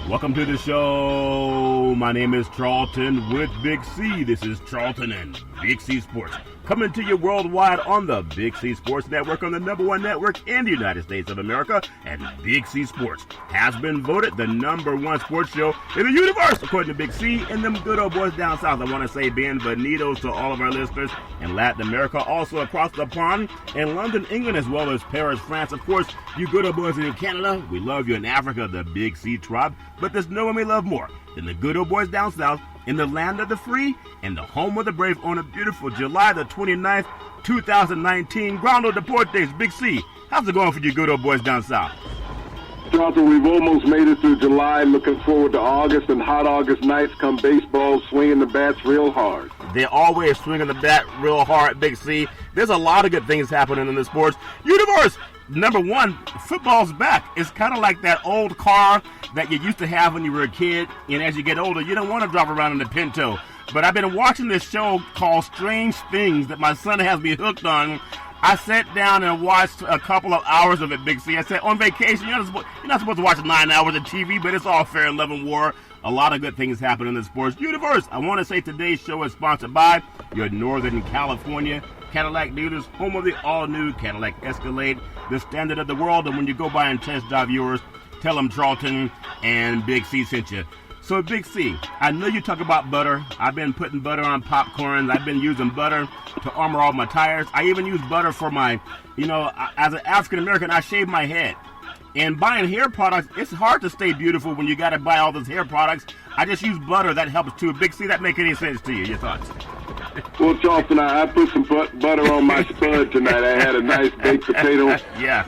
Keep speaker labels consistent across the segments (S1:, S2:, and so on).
S1: Welcome to the show. My name is Charlton with Big C. This is Charlton and Big C Sports. Coming to you worldwide on the Big C Sports Network, on the #1 network in the United States of America. And Big C Sports has been voted the #1 sports show in the universe, according to Big C and them good old boys down south. I want to say bienvenidos to all of our listeners in Latin America, also across the pond in London, England, as well as Paris, France. Of course, you good old boys in Canada, we love you in Africa, the Big C tribe. But there's no one we love more than the good old boys down south in the land of the free and the home of the brave on a beautiful July the 29th, 2019. Grondo Deportes, Big C. How's it going for you good old boys down south?
S2: Charlton, we've almost made it through July. Looking forward to August and hot August nights come baseball, swinging the bats real hard.
S1: They're always swinging the bat real hard, Big C. There's a lot of good things happening in the sports universe. #1, football's back. It's kind of like that old car that you used to have when you were a kid, and as you get older, you don't want to drive around in a Pinto. But I've been watching this show called Strange Things that my son has me hooked on. I sat down and watched a couple of hours of it, Big C. I said, on vacation, you're not supposed to watch 9 hours of TV, but it's all fair in love and war. A lot of good things happen in the sports universe. I want to say today's show is sponsored by your Northern California Cadillac dealers, home of the all-new Cadillac Escalade, the standard of the world. And when you go by and test drive yours, tell them Charlton and Big C sent you. So, Big C, I know you talk about butter. I've been putting butter on popcorn. I've been using butter to armor all my tires. I even use butter for my, as an African-American, I shave my head. And buying hair products, it's hard to stay beautiful when you got to buy all those hair products. I just use butter. That helps too. Big C, that make any sense to you? Your thoughts?
S2: Well, Charlton, I put some butter on my spud tonight. I had a nice baked potato,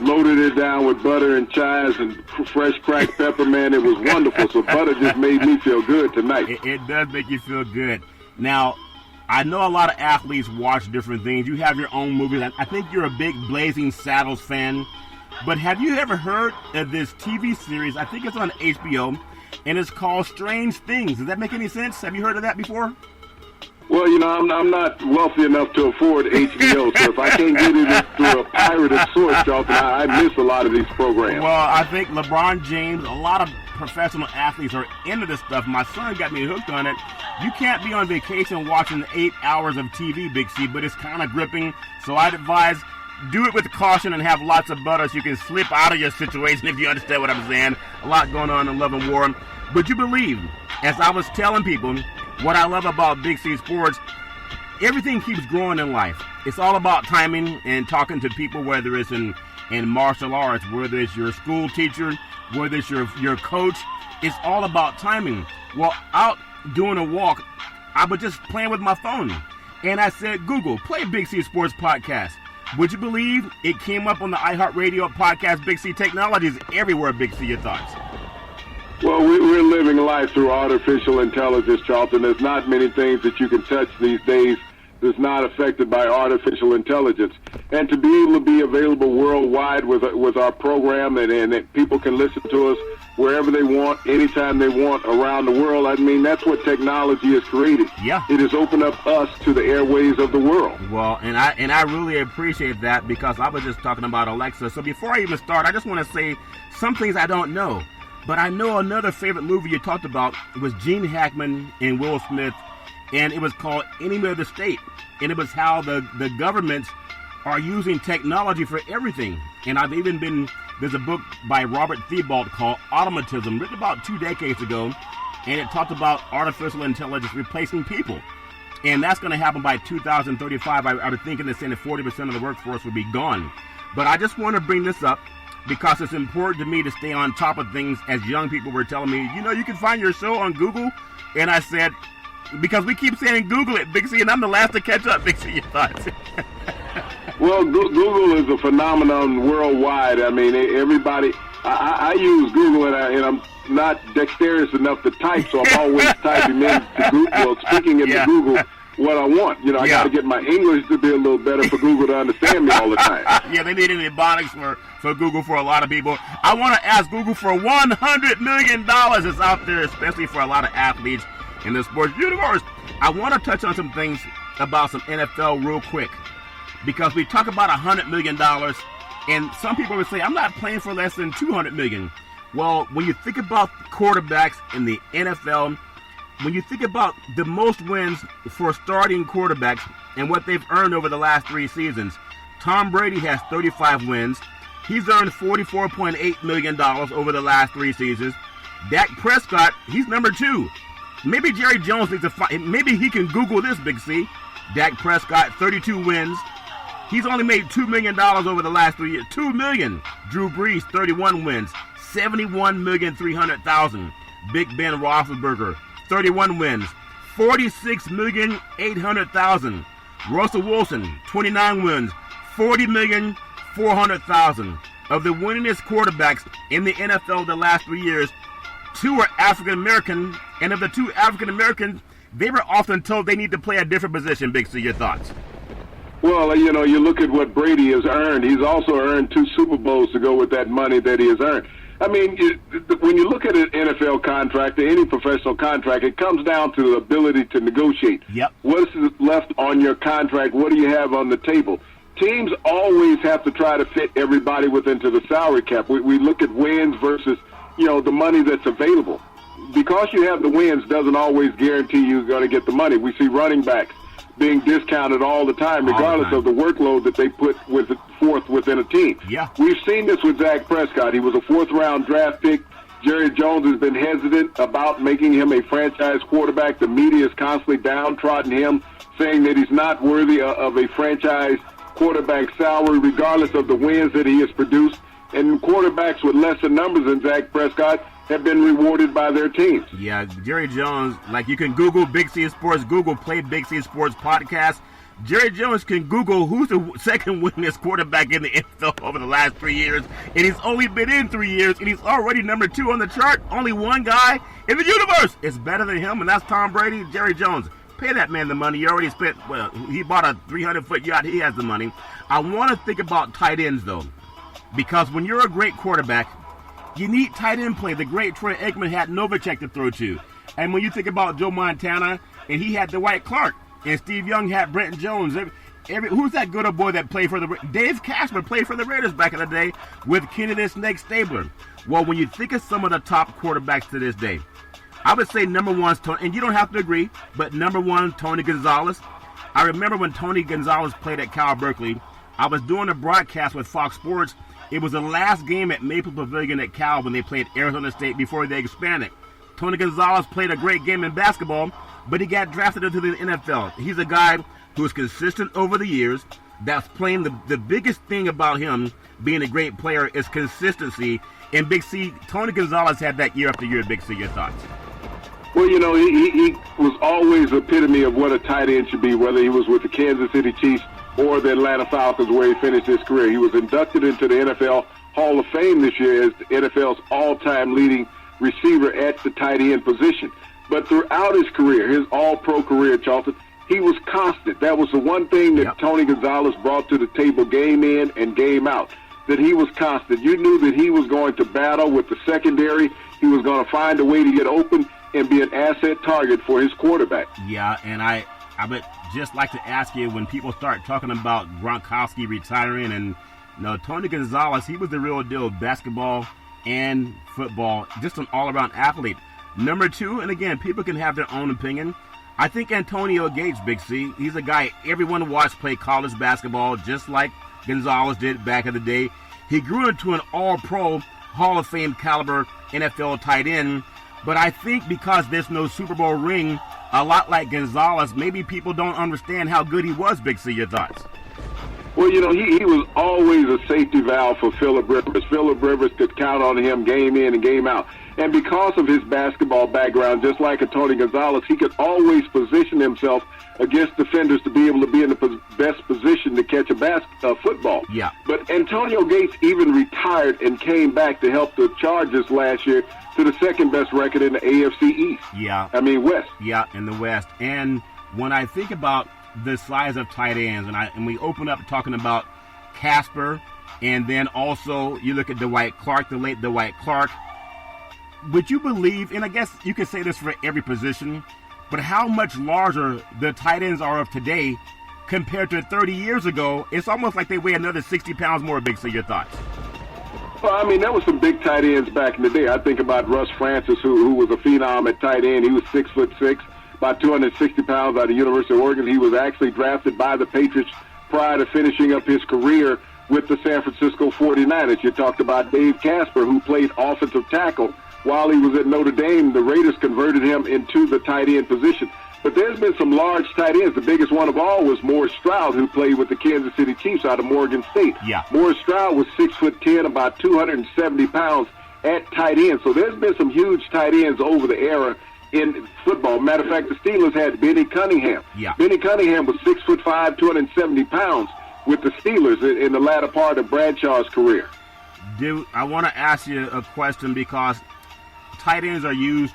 S2: loaded it down with butter and chives and fresh cracked pepper, man. It was wonderful. So butter just made me feel good tonight.
S1: It does make you feel good. Now, I know a lot of athletes watch different things. You have your own movies. I think you're a big Blazing Saddles fan. But have you ever heard of this TV series? I think it's on HBO, and it's called Strange Things. Does that make any sense? Have you heard of that before?
S2: Well, I'm not wealthy enough to afford HBO, so if I can't get it through a pirated source, Charlton, I miss a lot of these programs.
S1: Well, I think LeBron James, a lot of professional athletes are into this stuff. My son got me hooked on it. You can't be on vacation watching 8 hours of TV, Big C, but it's kind of gripping. So I'd advise do it with caution and have lots of butter so you can slip out of your situation, if you understand what I'm saying. A lot going on in love and war. But you believe, as I was telling people, what I love about Big C Sports, everything keeps growing in life. It's all about timing and talking to people, whether it's in martial arts, whether it's your school teacher, whether it's your coach. It's all about timing. Well, out doing a walk, I was just playing with my phone. And I said, Google, play Big C Sports Podcast. Would you believe it came up on the iHeartRadio podcast? Big C Technology is everywhere, Big C. Your thoughts?
S2: Well, we're living life through artificial intelligence, Charlton. There's not many things that you can touch these days that's not affected by artificial intelligence. And to be able to be available worldwide with our program and that people can listen to us wherever they want, anytime they want, around the world, I mean, that's what technology has created.
S1: Yeah.
S2: It has opened up us to the airways of the world.
S1: Well, and I really appreciate that because I was just talking about Alexa. So before I even start, I just want to say some things I don't know. But I know another favorite movie you talked about was Gene Hackman and Will Smith, and it was called Enemy of the State. And it was how the governments are using technology for everything. And there's a book by Robert Thibault called Automatism, written about 2 decades ago, and it talked about artificial intelligence replacing people. And that's going to happen by 2035. I was thinking they're saying that 40% of the workforce will be gone. But I just want to bring this up because it's important to me to stay on top of things, as young people were telling me, you can find your show on Google. And I said, because we keep saying Google it, Big C, and I'm the last to catch up, Big C, your thoughts?
S2: Well, Google is a phenomenon worldwide. I mean, everybody, I use Google, and I'm not dexterous enough to type, so I'm always typing into Google, speaking into Google what I want. I got to get my English to be a little better for Google to understand me all the time.
S1: Yeah, they need ebonics for Google for a lot of people. I want to ask Google for $100 million. It's out there, especially for a lot of athletes in the sports universe. I want to touch on some things about some NFL real quick because we talk about $100 million, and some people would say, I'm not playing for less than $200 million. Well, when you think about quarterbacks in the NFL, when you think about the most wins for starting quarterbacks and what they've earned over the last 3 seasons, Tom Brady has 35 wins. He's earned $44.8 million over the last 3 seasons. Dak Prescott, he's number 2. Maybe Jerry Jones needs to find, maybe he can Google this, Big C. Dak Prescott, 32 wins. He's only made $2 million over the last 3 years. $2 million. Drew Brees, 31 wins. $71,300,000. Big Ben Roethlisberger, 31 wins. $46,800,000. Russell Wilson, 29 wins. $40,400,000. Of the winningest quarterbacks in the NFL the last 3 years, 2 are African American, and of the 2 African Americans, they were often told they need to play a different position. Big C, your thoughts?
S2: Well, you know, you look at what Brady has earned. He's also earned 2 Super Bowls to go with that money that he has earned. I mean, when you look at an NFL contract or any professional contract, it comes down to the ability to negotiate.
S1: Yep.
S2: What's left on your contract? What do you have on the table? Teams always have to try to fit everybody within the salary cap. We look at wins versus, you know, the money that's available. Because you have the wins doesn't always guarantee you're going to get the money. We see running backs being discounted all the time, regardless of the workload that they put forth within a team.
S1: Yeah.
S2: We've seen this with Dak Prescott. He was a 4th-round draft pick. Jerry Jones has been hesitant about making him a franchise quarterback. The media is constantly downtrodden him, saying that he's not worthy of a franchise quarterback salary, regardless of the wins that he has produced. And quarterbacks with lesser numbers than Dak Prescott have been rewarded by their teams.
S1: Yeah, Jerry Jones, like you can Google Big C Sports, Google Play Big C Sports podcast. Jerry Jones can Google who's the second winningest quarterback in the NFL over the last 3 years, and he's only been in 3 years, and he's already number 2 on the chart. Only one guy in the universe is better than him, and that's Tom Brady. Jerry Jones, pay that man the money. You already spent, well, he bought a 300-foot yacht. He has the money. I want to think about tight ends, though, because when you're a great quarterback, you need tight end play. The great Troy Aikman had Novacek to throw to. And when you think about Joe Montana, and he had Dwight Clark, and Steve Young had Brenton Jones. Who's that good old boy that played for the Dave Cashman played for the Raiders back in the day with Kenny the Snake Stabler. Well, when you think of some of the top quarterbacks to this day, I would say number 1's Tony, and you don't have to agree, but number 1, Tony Gonzalez. I remember when Tony Gonzalez played at Cal Berkeley, I was doing a broadcast with Fox Sports. It was the last game at Maple Pavilion at Cal when they played Arizona State before they expanded. Tony Gonzalez played a great game in basketball, but he got drafted into the NFL. He's a guy who is consistent over the years. That's playing the biggest thing about him being a great player is consistency. And Big C, Tony Gonzalez had that year after year. Big C, your thoughts?
S2: Well, you know, he was always the epitome of what a tight end should be, whether he was with the Kansas City Chiefs or the Atlanta Falcons, where he finished his career. He was inducted into the NFL Hall of Fame this year as the NFL's all-time leading receiver at the tight end position. But throughout his career, his all-pro career, Charlton, he was constant. That was the one thing that Tony Gonzalez brought to the table game in and game out, that he was constant. You knew that he was going to battle with the secondary. He was going to find a way to get open and be an asset target for his quarterback.
S1: Yeah, and I would just like to ask you, when people start talking about Gronkowski retiring, and Tony Gonzalez, he was the real deal, basketball and football, just an all-around athlete. Number 2, and again, people can have their own opinion. I think Antonio Gates, Big C, he's a guy everyone watched play college basketball, just like Gonzalez did back in the day. He grew into an all-pro, Hall of Fame caliber NFL tight end. But I think because there's no Super Bowl ring, a lot like Gonzalez, maybe people don't understand how good he was. Big C, your thoughts?
S2: Well, you know, he was always a safety valve for Phillip Rivers. Phillip Rivers could count on him game in and game out. And because of his basketball background, just like a Tony Gonzalez, he could always position himself against defenders to be able to be in the best position to catch a football.
S1: Yeah.
S2: But Antonio Gates even retired and came back to help the Chargers last year to the second best record in the AFC East.
S1: Yeah.
S2: West.
S1: Yeah, in the West. And when I think about the size of tight ends, and we open up talking about Casper, and then also you look at Dwight Clark, the late Dwight Clark. Would you believe, and I guess you could say this for every position, but how much larger the tight ends are of today compared to 30 years ago? It's almost like they weigh another 60 pounds more. Big C, your thoughts?
S2: Well, I mean, there was some big tight ends back in the day. I think about Russ Francis, who was a phenom at tight end. He was 6'6", about 260 pounds, out of the University of Oregon. He was actually drafted by the Patriots prior to finishing up his career with the San Francisco 49ers. You talked about Dave Casper, who played offensive tackle while he was at Notre Dame. The Raiders converted him into the tight end position. But there's been some large tight ends. The biggest one of all was Morris Stroud, who played with the Kansas City Chiefs out of Morgan State.
S1: Yeah.
S2: Morris Stroud was 6'10", about 270 pounds at tight end. So there's been some huge tight ends over the era in football. Matter of fact, the Steelers had Benny Cunningham.
S1: Yeah.
S2: Benny Cunningham was 6'5", 270 pounds with the Steelers in the latter part of Bradshaw's career.
S1: Dude, I want to ask you a question because tight ends are used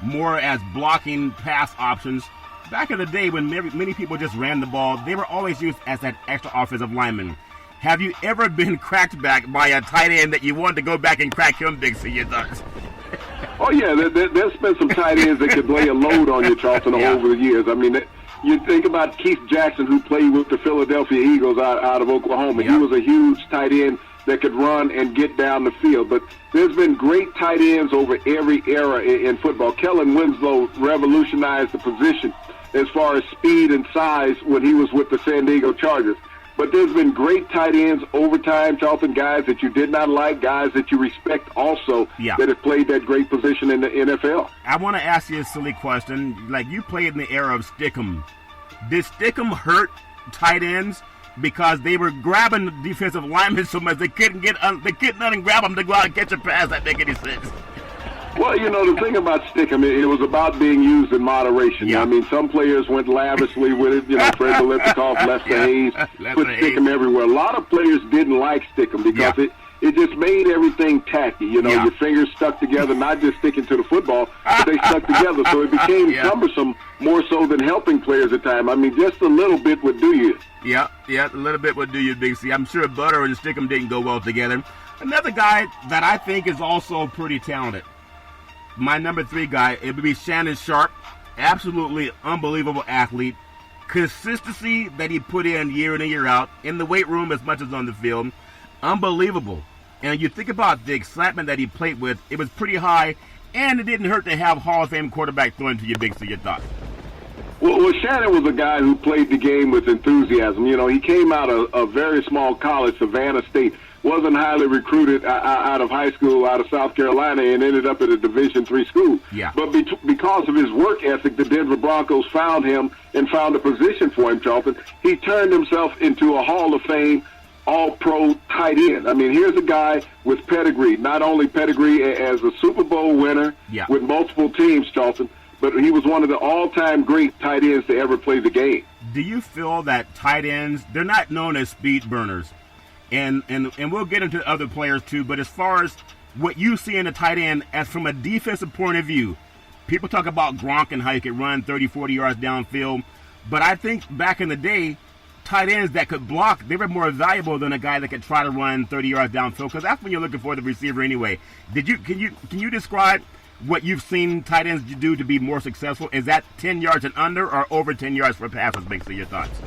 S1: more as blocking pass options. Back in the day when many people just ran the ball, they were always used as that extra offensive lineman. Have you ever been cracked back by a tight end that you wanted to go back and crack him, Big C?
S2: Oh, yeah, there's been some tight ends that could lay a load on you, Charlton, over the years. I mean, you think about Keith Jackson, who played with the Philadelphia Eagles out of Oklahoma.
S1: Yeah.
S2: He was a huge tight end that could run and get down the field. But there's been great tight ends over every era in football. Kellen Winslow revolutionized the position as far as speed and size when he was with the San Diego Chargers. But there's been great tight ends over time, Charlton, guys that you did not like, guys that you respect also, that have played that great position in the NFL.
S1: I want to ask you a silly question. Like, you played in the era of Stickum. Did Stickum hurt tight ends because they were grabbing the defensive linemen so much they couldn't ungrab them to go out and catch a pass? That make any sense?
S2: Well, you know, the thing about Stickum, it was about being used in moderation.
S1: Yeah.
S2: I mean, some players went lavishly with it. You know, Fred Biletnikoff, Lester Hayes, put Stickum everywhere. A lot of players didn't like Stickum because it just made everything tacky. You know, your fingers stuck together, not just sticking to the football, but they stuck together. So it became cumbersome more so than helping players at times. I mean, just a little bit would do you.
S1: Yeah, a little bit would do you, Big C. I'm sure Butter and Stickum didn't go well together. Another guy that I think is also pretty talented, my number 3 guy, it would be Shannon Sharp. Absolutely unbelievable athlete. Consistency that he put in year in and year out, in the weight room as much as on the field. Unbelievable. And you think about the excitement that he played with, it was pretty high, and it didn't hurt to have Hall of Fame quarterback throwing to you, Big C. Your thoughts?
S2: Well, Shannon was a guy who played the game with enthusiasm. You know, he came out of a very small college, Savannah State, wasn't highly recruited out of high school, out of South Carolina, and ended up at a Division III school.
S1: Yeah.
S2: But because of his work ethic, the Denver Broncos found him and found a position for him, Charlton. He turned himself into a Hall of Fame all-pro tight end. I mean, here's a guy with pedigree, not only pedigree as a Super Bowl winner with multiple teams, Charlton, but he was one of the all-time great tight ends to ever play the game.
S1: Do you feel that tight ends, they're not known as speed burners? And we'll get into other players too, but as far as what you see in a tight end, as from a defensive point of view, people talk about Gronk and how he could run 30, 40 yards downfield, but I think back in the day, tight ends that could block, they were more valuable than a guy that could try to run 30 yards downfield, because that's when you're looking for the receiver anyway. Can you describe what you've seen tight ends do to be more successful? Is that 10 yards and under or over 10 yards for passes, basically? Your thoughts?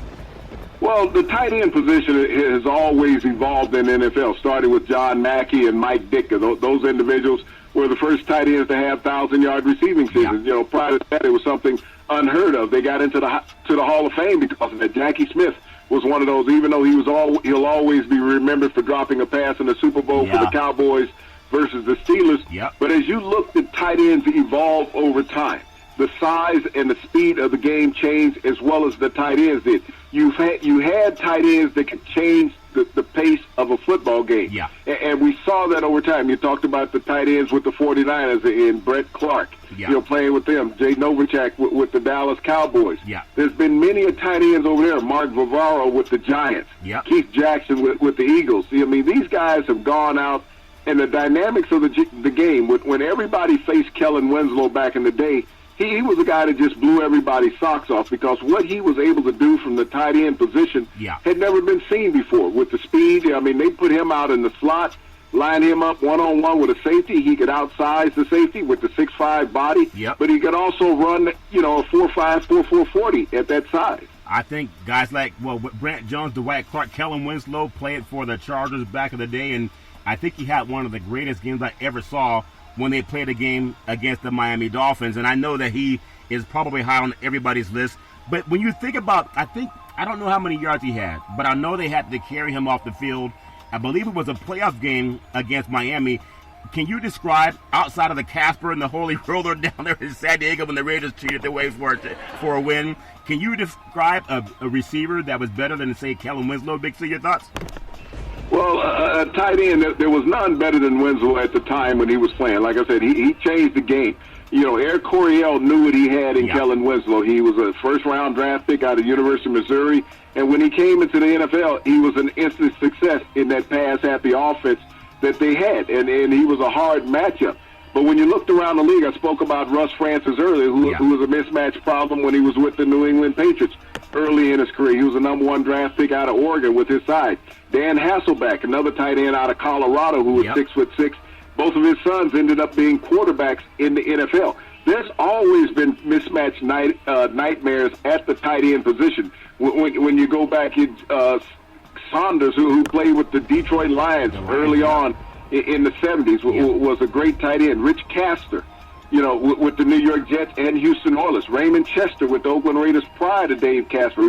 S2: Well, the tight end position has always evolved in the NFL, starting with John Mackey and Mike Ditka. Those individuals were the first tight ends to have 1,000-yard receiving seasons. You know, prior to that, it was something unheard of. They got into the Hall of Fame because of that. Jackie Smith was one of those, even though he'll always be remembered for dropping a pass in the Super Bowl for the Cowboys versus the Steelers. But as you look at tight ends evolve over time, the size and the speed of the game changed as well as the tight ends did. You had tight ends that could change the pace of a football game. And we saw that over time. You talked about the tight ends with the 49ers and Brett Clark, you know, playing with them. Jay Novacek with the Dallas Cowboys. There's been many a tight ends over there. Mark Vivaro with the Giants. Keith Jackson with the Eagles. I mean, these guys have gone out, and the dynamics of the game, when everybody faced Kellen Winslow back in the day, he was a guy that just blew everybody's socks off because what he was able to do from the tight end position had never been seen before. With the speed, I mean, they put him out in the slot, line him up one-on-one with a safety. He could outsize the safety with the 6'5" body, but he could also run, you know, a 4.5, 4.4 40 at that size.
S1: I think guys like, Brant Jones, Dwight Clark, Kellen Winslow played for the Chargers back in the day, and I think he had one of the greatest games I ever saw when they played a game against the Miami Dolphins. And I know that he is probably high on everybody's list. But when you think about, I don't know how many yards he had, but I know they had to carry him off the field. I believe it was a playoff game against Miami. Can you describe, outside of the Casper and the Holy Roller down there in San Diego when the Raiders cheated their way for a win, can you describe a receiver that was better than, say, Kellen Winslow? Big C, your thoughts?
S2: Well, a tight end, there was none better than Winslow at the time when he was playing. Like I said, he changed the game. You know, Eric Coryell knew what he had in Kellen Winslow. He was a first-round draft pick out of University of Missouri, and when he came into the NFL, he was an instant success in that pass-happy offense that they had, and he was a hard matchup. But when you looked around the league, I spoke about Russ Francis earlier, who was a mismatch problem when he was with the New England Patriots early in his career. He was a number 1 draft pick out of Oregon with his side. Dan Hasselbeck, another tight end out of Colorado who was 6'6". Both of his sons ended up being quarterbacks in the NFL. There's always been mismatch nightmares at the tight end position. When you go back, Saunders, who played with the Detroit Lions early on in the 70s, was a great tight end. Rich Castor, you know, with the New York Jets and Houston Oilers. Raymond Chester with the Oakland Raiders prior to Dave Casper.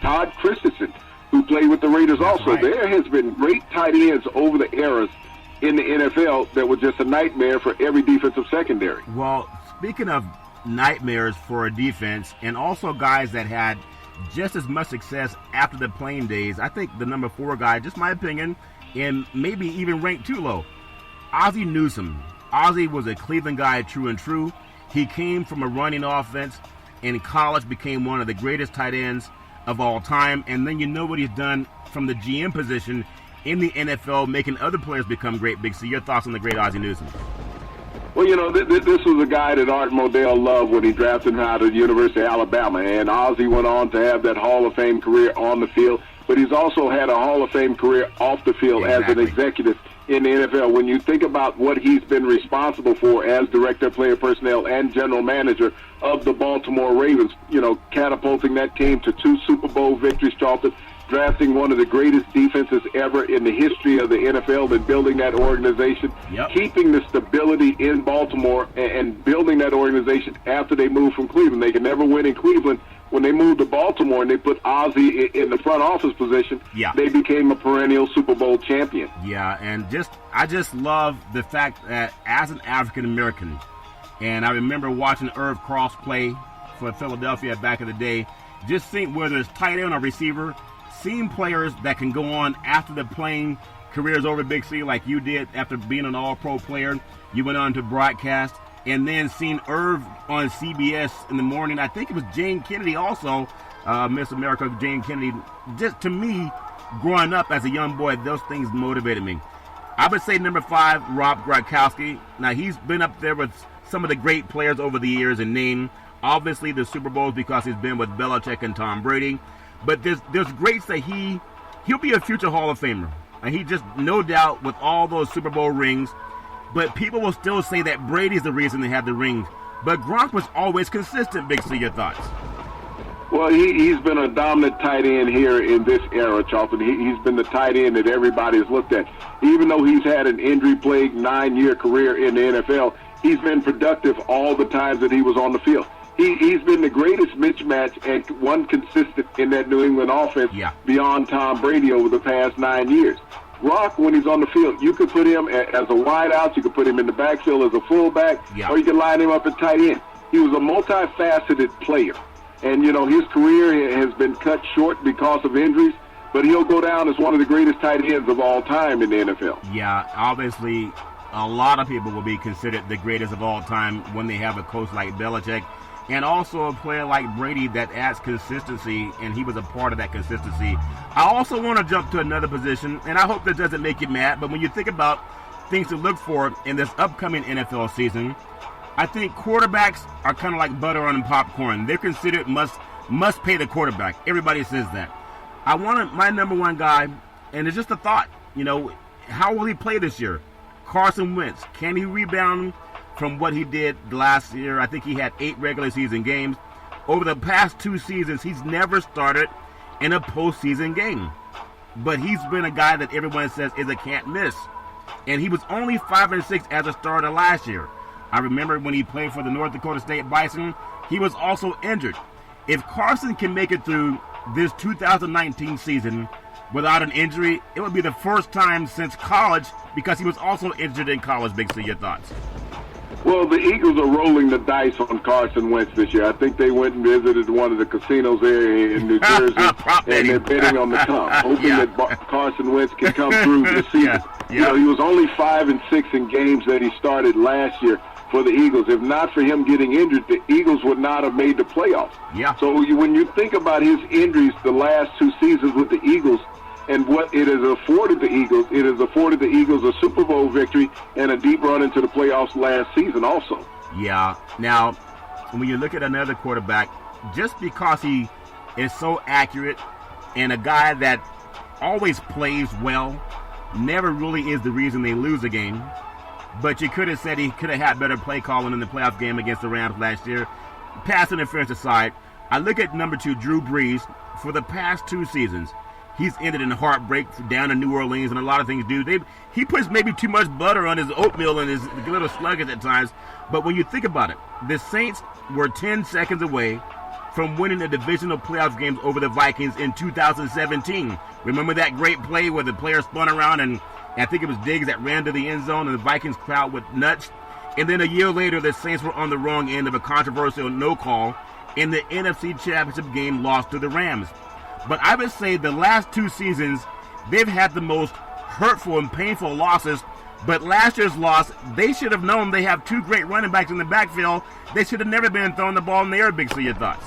S2: Todd Christensen, who played with the Raiders also.
S1: Right.
S2: There has been great tight ends over the eras in the NFL that were just a nightmare for every defensive secondary.
S1: Well, speaking of nightmares for a defense, and also guys that had just as much success after the playing days, I think the number 4 guy, just my opinion, and maybe even ranked too low, Ozzie Newsome. Ozzie was a Cleveland guy, true and true. He came from a running offense. In college, became one of the greatest tight ends of all time. And then you know what he's done from the GM position in the NFL, making other players become great. Big C, your thoughts on the great Ozzie Newsome?
S2: Well, you know, this was a guy that Art Modell loved when he drafted him out of the University of Alabama. And Ozzie went on to have that Hall of Fame career on the field. But he's also had a Hall of Fame career off the field as an executive in the NFL. When you think about what he's been responsible for as director of player personnel and general manager of the Baltimore Ravens, you know, catapulting that team to 2 Super Bowl victories, Charlton, drafting one of the greatest defenses ever in the history of the NFL and building that organization, keeping the stability in Baltimore and building that organization after they moved from Cleveland. They could never win in Cleveland. When they moved to Baltimore and they put Ozzie in the front office position, they became a perennial Super Bowl champion.
S1: Yeah, and I just love the fact that as an African American, and I remember watching Irv Cross play for Philadelphia back in the day, just seeing whether it's tight end or receiver, seeing players that can go on after the playing careers over, Big C, like you did after being an all-pro player. You went on to broadcast. And then seeing Irv on CBS in the morning, I think it was Jane Kennedy also, Miss America, Jane Kennedy. Just to me, growing up as a young boy, those things motivated me. I would say number 5, Rob Gronkowski. Now, he's been up there with some of the great players over the years in name. Obviously, the Super Bowls because he's been with Belichick and Tom Brady. But there's greats that he'll be a future Hall of Famer. And he just, no doubt, with all those Super Bowl rings. But people will still say that Brady's the reason they had the ring. But Gronk was always consistent, Big C. Your thoughts?
S2: Well, he's been a dominant tight end here in this era, Charlton. He's been the tight end that everybody's looked at. Even though he's had an injury-plagued 9-year career in the NFL, he's been productive all the times that he was on the field. He's been the greatest mismatch and one consistent in that New England offense beyond Tom Brady over the past 9 years. Gronk, when he's on the field, you could put him as a wideout, you could put him in the backfield as a fullback, or you could line him up at tight end. He was a multifaceted player. And, you know, his career has been cut short because of injuries, but he'll go down as one of the greatest tight ends of all time in the NFL.
S1: Yeah, obviously, a lot of people will be considered the greatest of all time when they have a coach like Belichick. And also a player like Brady that adds consistency, and he was a part of that consistency. I also want to jump to another position, and I hope that doesn't make you mad, but when you think about things to look for in this upcoming NFL season, I think quarterbacks are kind of like butter on popcorn. They're considered must pay the quarterback. Everybody says that. I want my number 1 guy, and it's just a thought, you know, how will he play this year? Carson Wentz. Can he rebound from what he did last year? I think he had 8 regular season games. Over the past 2 seasons, he's never started in a postseason game. But he's been a guy that everyone says is a can't miss. and he was only 5-6 as a starter last year. I remember when he played for the North Dakota State Bison, he was also injured. If Carson can make it through this 2019 season without an injury, it would be the first time since college, because he was also injured in college. Big C, your thoughts?
S2: Well, the Eagles are rolling the dice on Carson Wentz this year. I think they went and visited one of the casinos there in New Jersey, and they're betting on the come, hoping that Carson Wentz can come through this season. You know, he was only 5-6 in games that he started last year for the Eagles. If not for him getting injured, the Eagles would not have made the playoffs. So when you think about his injuries the last 2 seasons with the Eagles, and what it has afforded the Eagles, it has afforded the Eagles a Super Bowl victory and a deep run into the playoffs last season also.
S1: Now, when you look at another quarterback, just because he is so accurate and a guy that always plays well, never really is the reason they lose a game. But you could have said he could have had better play calling in the playoff game against the Rams last year. Pass interference aside, I look at number 2, Drew Brees. For the past 2 seasons, he's ended in heartbreak down in New Orleans, and a lot of things do. He puts maybe too much butter on his oatmeal and his little sluggish at times. But when you think about it, the Saints were 10 seconds away from winning the divisional playoff games over the Vikings in 2017. Remember that great play where the player spun around, and I think it was Diggs that ran to the end zone, and the Vikings crowd went nuts. And then a year later, the Saints were on the wrong end of a controversial no call in the NFC Championship game, lost to the Rams. But I would say the last 2 seasons, they've had the most hurtful and painful losses. But last year's loss, they should have known they have 2 great running backs in the backfield. They should have never been throwing the ball in the air. Big C, your thoughts?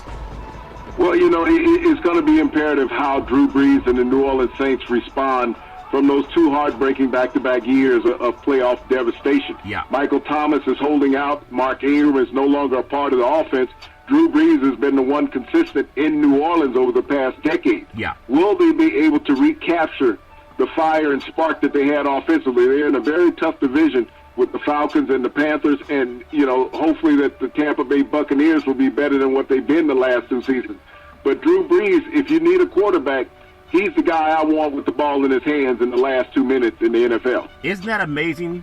S2: Well, you know, it's going to be imperative how Drew Brees and the New Orleans Saints respond from those 2 heartbreaking back-to-back years of playoff devastation. Michael Thomas is holding out. Mark Ingram is no longer a part of the offense. Drew Brees has been the one consistent in New Orleans over the past decade. Will they be able to recapture the fire and spark that they had offensively? They're in a very tough division with the Falcons and the Panthers, and, you know, hopefully that the Tampa Bay Buccaneers will be better than what they've been the last 2 seasons. But Drew Brees, if you need a quarterback, he's the guy I want with the ball in his hands in the last 2 minutes in the NFL.
S1: Isn't that amazing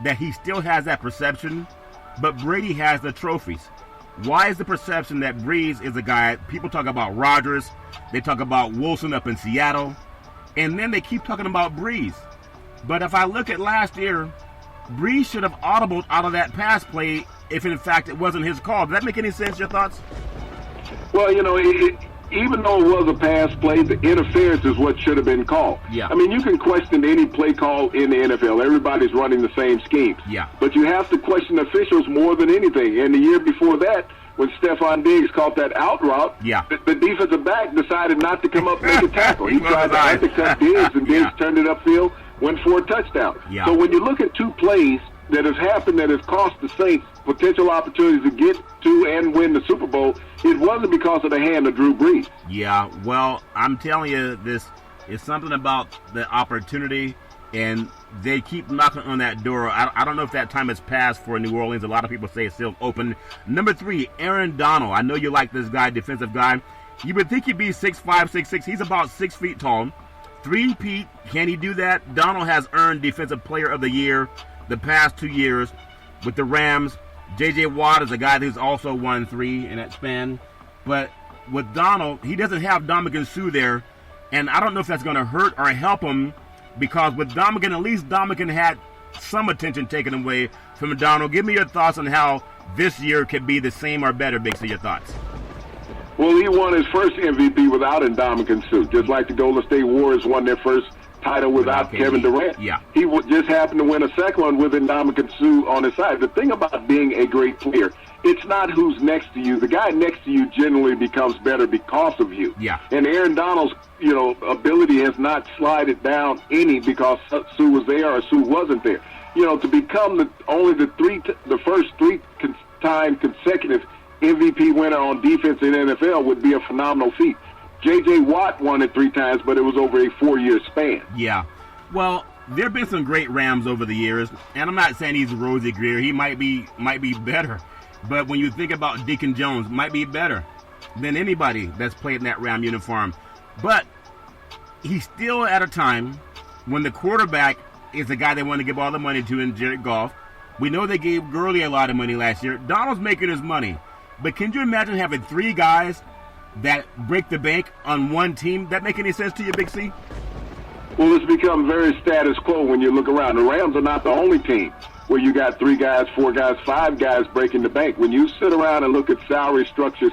S1: that he still has that perception, but Brady has the trophies? Why is the perception that Brees is a guy? People talk about Rodgers, they talk about Wilson up in Seattle, and then they keep talking about Brees. But if I look at last year, Brees should have audibled out of that pass play if in fact it wasn't his call. Does that make any sense? Your thoughts?
S2: Well, you know, even though it was a pass play, the interference is what should have been called. I mean, you can question any play call in the NFL. Everybody's running the same schemes. But you have to question officials more than anything. And the year before that, when Stephon Diggs caught that out route, the defensive back decided not to come up and make a tackle. He tried to undercut Diggs, and Diggs turned it upfield, went for a touchdown. So when you look at 2 plays that have happened that has cost the Saints potential opportunities to get to and win the Super Bowl, it wasn't because of the hand of Drew Brees.
S1: Well, I'm telling you, this is something about the opportunity, and they keep knocking on that door. I don't know if that time has passed for New Orleans. A lot of people say it's still open. Number 3, Aaron Donald. I know you like this guy, defensive guy. You would think he'd be 6'5", 6'6". He's about 6 feet tall. 3-peat, can he do that? Donald has earned Defensive Player of the Year the past 2 years with the Rams. J.J. Watt is a guy who's also won 3 in that span. But with Donald, he doesn't have Ndamukong Suh there. And I don't know if that's going to hurt or help him, because with Ndamukong, at least Ndamukong had some attention taken away from Donald. Give me your thoughts on how this year could be the same or better, Big C. Your thoughts?
S2: Well, he won his first MVP without Ndamukong Suh, just like the Golden State Warriors won their first title without Kevin Durant. He just happened to win a second one with Ndamukong Suh on his side. The thing about being a great player, it's not who's next to you. The guy next to you generally becomes better because of you. And Aaron Donald's, you know, ability has not slided down any because Suh was there or Suh wasn't there. You know, to become the first 3-time consecutive MVP winner on defense in the NFL would be a phenomenal feat. J.J. Watt won it 3 times, but it was over a 4-year span.
S1: Well, there have been some great Rams over the years, and I'm not saying he's Rosie Greer. He might be better. But when you think about Deacon Jones, might be better than anybody that's played in that Ram uniform. But he's still at a time when the quarterback is the guy they want to give all the money to in Jared Goff. We know they gave Gurley a lot of money last year. Donald's making his money. But can you imagine having 3 guys that break the bank on one team? That make any sense to you, Big C?
S2: Well, it's become very status quo when you look around. The Rams are not the only team where you got 3 guys, 4 guys, 5 guys breaking the bank. When you sit around and look at salary structures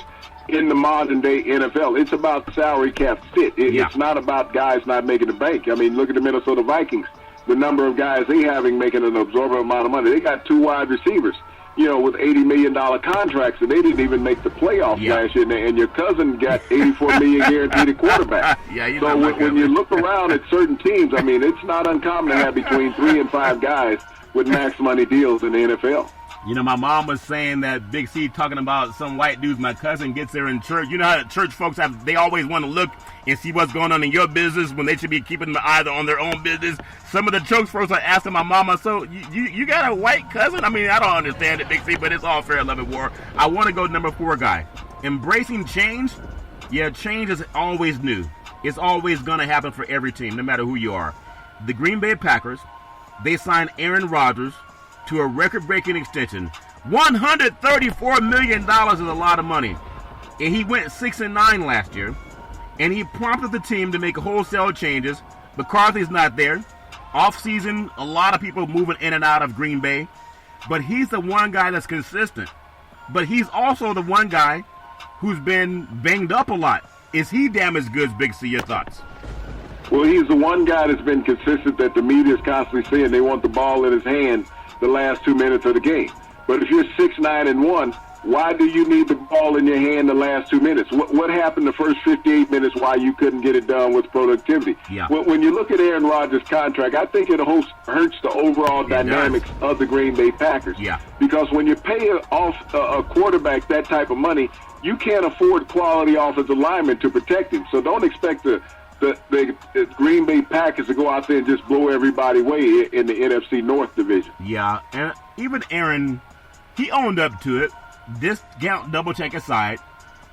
S2: in the modern-day NFL, it's about salary cap fit. It's not about guys not making the bank. I mean, look at the Minnesota Vikings. The number of guys they having making an absorbent amount of money. They got 2 wide receivers, with $80 million contracts, and they didn't even make the playoffs last year. And your cousin got $84 million guaranteed at quarterback. So when you look around at certain teams, I mean, it's not uncommon to have between 3 and 5 guys with max money deals in the NFL.
S1: My mom was saying that Big C talking about some white dudes. My cousin gets there in church. You know how church folks they always want to look and see what's going on in your business when they should be keeping their eye on their own business. Some of the church folks are asking my mama, so you got a white cousin? I mean, I don't understand it, Big C, but it's all fair, love, and war. I want to go number 4 guy. Embracing change. Yeah, change is always new. It's always going to happen for every team, no matter who you are. The Green Bay Packers, they signed Aaron Rodgers to a record-breaking extension. $134 million is a lot of money. And he went 6-9 last year. And he prompted the team to make wholesale changes. McCarthy's not there. Off-season, a lot of people moving in and out of Green Bay. But he's the one guy that's consistent. But he's also the one guy who's been banged up a lot. Is he damaged goods, Big C? Your thoughts?
S2: Well, he's the one guy that's been consistent that the media is constantly saying they want the ball in his hand the last 2 minutes of the game. But if you're 6-9-1, why do you need the ball in your hand the last 2 minutes? What happened the first 58 minutes why you couldn't get it done with productivity?
S1: Yeah.
S2: When you look at Aaron Rodgers' contract, I think it hurts the overall dynamics of the Green Bay Packers.
S1: Yeah.
S2: Because when you pay off a quarterback that type of money, you can't afford quality offensive linemen to protect him. So don't expect the Green Bay Packers to go out there and just blow everybody away in the NFC North division.
S1: Yeah, and even Aaron, he owned up to it. Discount double check aside,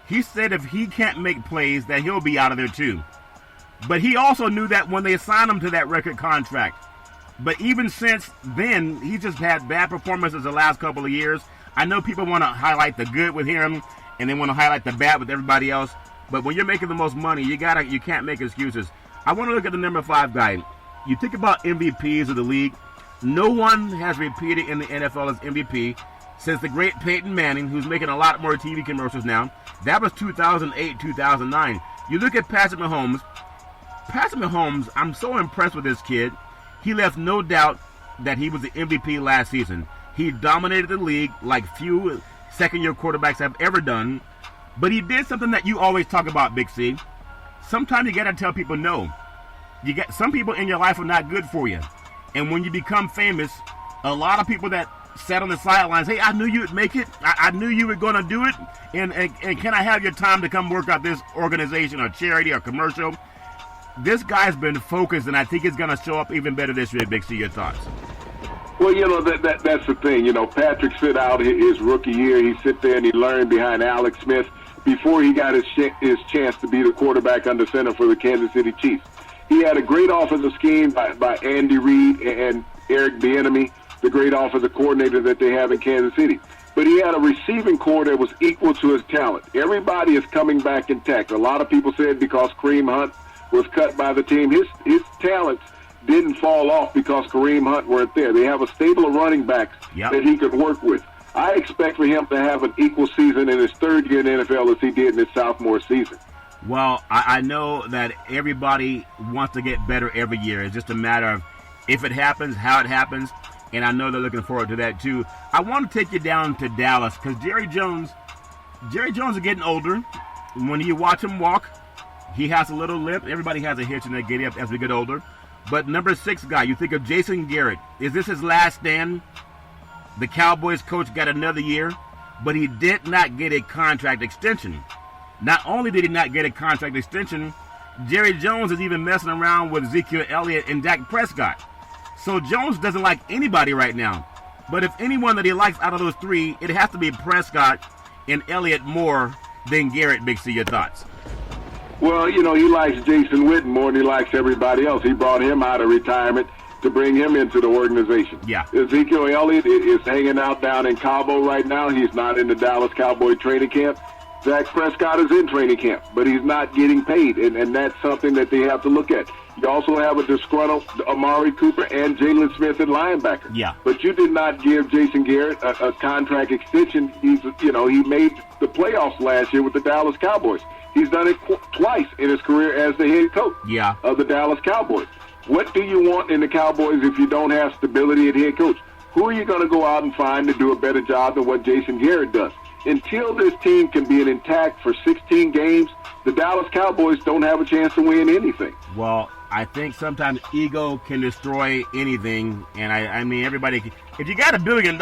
S1: he said if he can't make plays that he'll be out of there too. But he also knew that when they signed him to that record contract. But even since then, he just had bad performances the last couple of years. I know people want to highlight the good with him and they want to highlight the bad with everybody else. But when you're making the most money, you can't make excuses. I want to look at the number 5 guy. You think about MVPs of the league. No one has repeated in the NFL as MVP since the great Peyton Manning, who's making a lot more TV commercials now. That was 2008, 2009. You look at Patrick Mahomes. Patrick Mahomes, I'm so impressed with this kid. He left no doubt that he was the MVP last season. He dominated the league like few second-year quarterbacks have ever done. But he did something that you always talk about, Big C. Sometimes you got to tell people no. Some people in your life are not good for you. And when you become famous, a lot of people that sat on the sidelines, hey, I knew you would make it. I knew you were going to do it. And can I have your time to come work out this organization or charity or commercial? This guy's been focused, and I think he's going to show up even better this year, Big C. Your thoughts?
S2: Well, that's the thing. Patrick sit out his rookie year. He sit there and he learned behind Alex Smith before he got his chance to be the quarterback under center for the Kansas City Chiefs. He had a great offensive scheme by Andy Reid and Eric Bieniemy, the great offensive coordinator that they have in Kansas City. But he had a receiving core that was equal to his talent. Everybody is coming back intact. A lot of people said because Kareem Hunt was cut by the team, his talents didn't fall off because Kareem Hunt weren't there. They have a stable of running backs that he could work with. I expect for him to have an equal season in his 3rd year in the NFL as he did in his sophomore season.
S1: Well, I know that everybody wants to get better every year. It's just a matter of if it happens, how it happens, and I know they're looking forward to that too. I want to take you down to Dallas because Jerry Jones is getting older. When you watch him walk, he has a little limp. Everybody has a hitch in their giddy up as we get older. But number 6 guy, you think of Jason Garrett. Is this his last stand? The Cowboys coach got another year, but he did not get a contract extension. Not only did he not get a contract extension, Jerry Jones is even messing around with Ezekiel Elliott and Dak Prescott. So Jones doesn't like anybody right now. But if anyone that he likes out of those 3, it has to be Prescott and Elliott more than Garrett. Big C, your thoughts?
S2: Well, he likes Jason Witten more than he likes everybody else. He brought him out of retirement, to bring him into the organization.
S1: Yeah.
S2: Ezekiel Elliott is hanging out down in Cabo right now. He's not in the Dallas Cowboy training camp. Dak Prescott is in training camp, but he's not getting paid, and that's something that they have to look at. You also have a disgruntled Amari Cooper and Jalen Smith at linebacker.
S1: Yeah.
S2: But you did not give Jason Garrett a contract extension. He made the playoffs last year with the Dallas Cowboys. He's done it twice in his career as the head coach of the Dallas Cowboys. What do you want in the Cowboys if you don't have stability at head coach? Who are you going to go out and find to do a better job than what Jason Garrett does? Until this team can be intact for 16 games, the Dallas Cowboys don't have a chance to win anything.
S1: Well, I think sometimes ego can destroy anything, and I mean everybody. If you got $1 billion,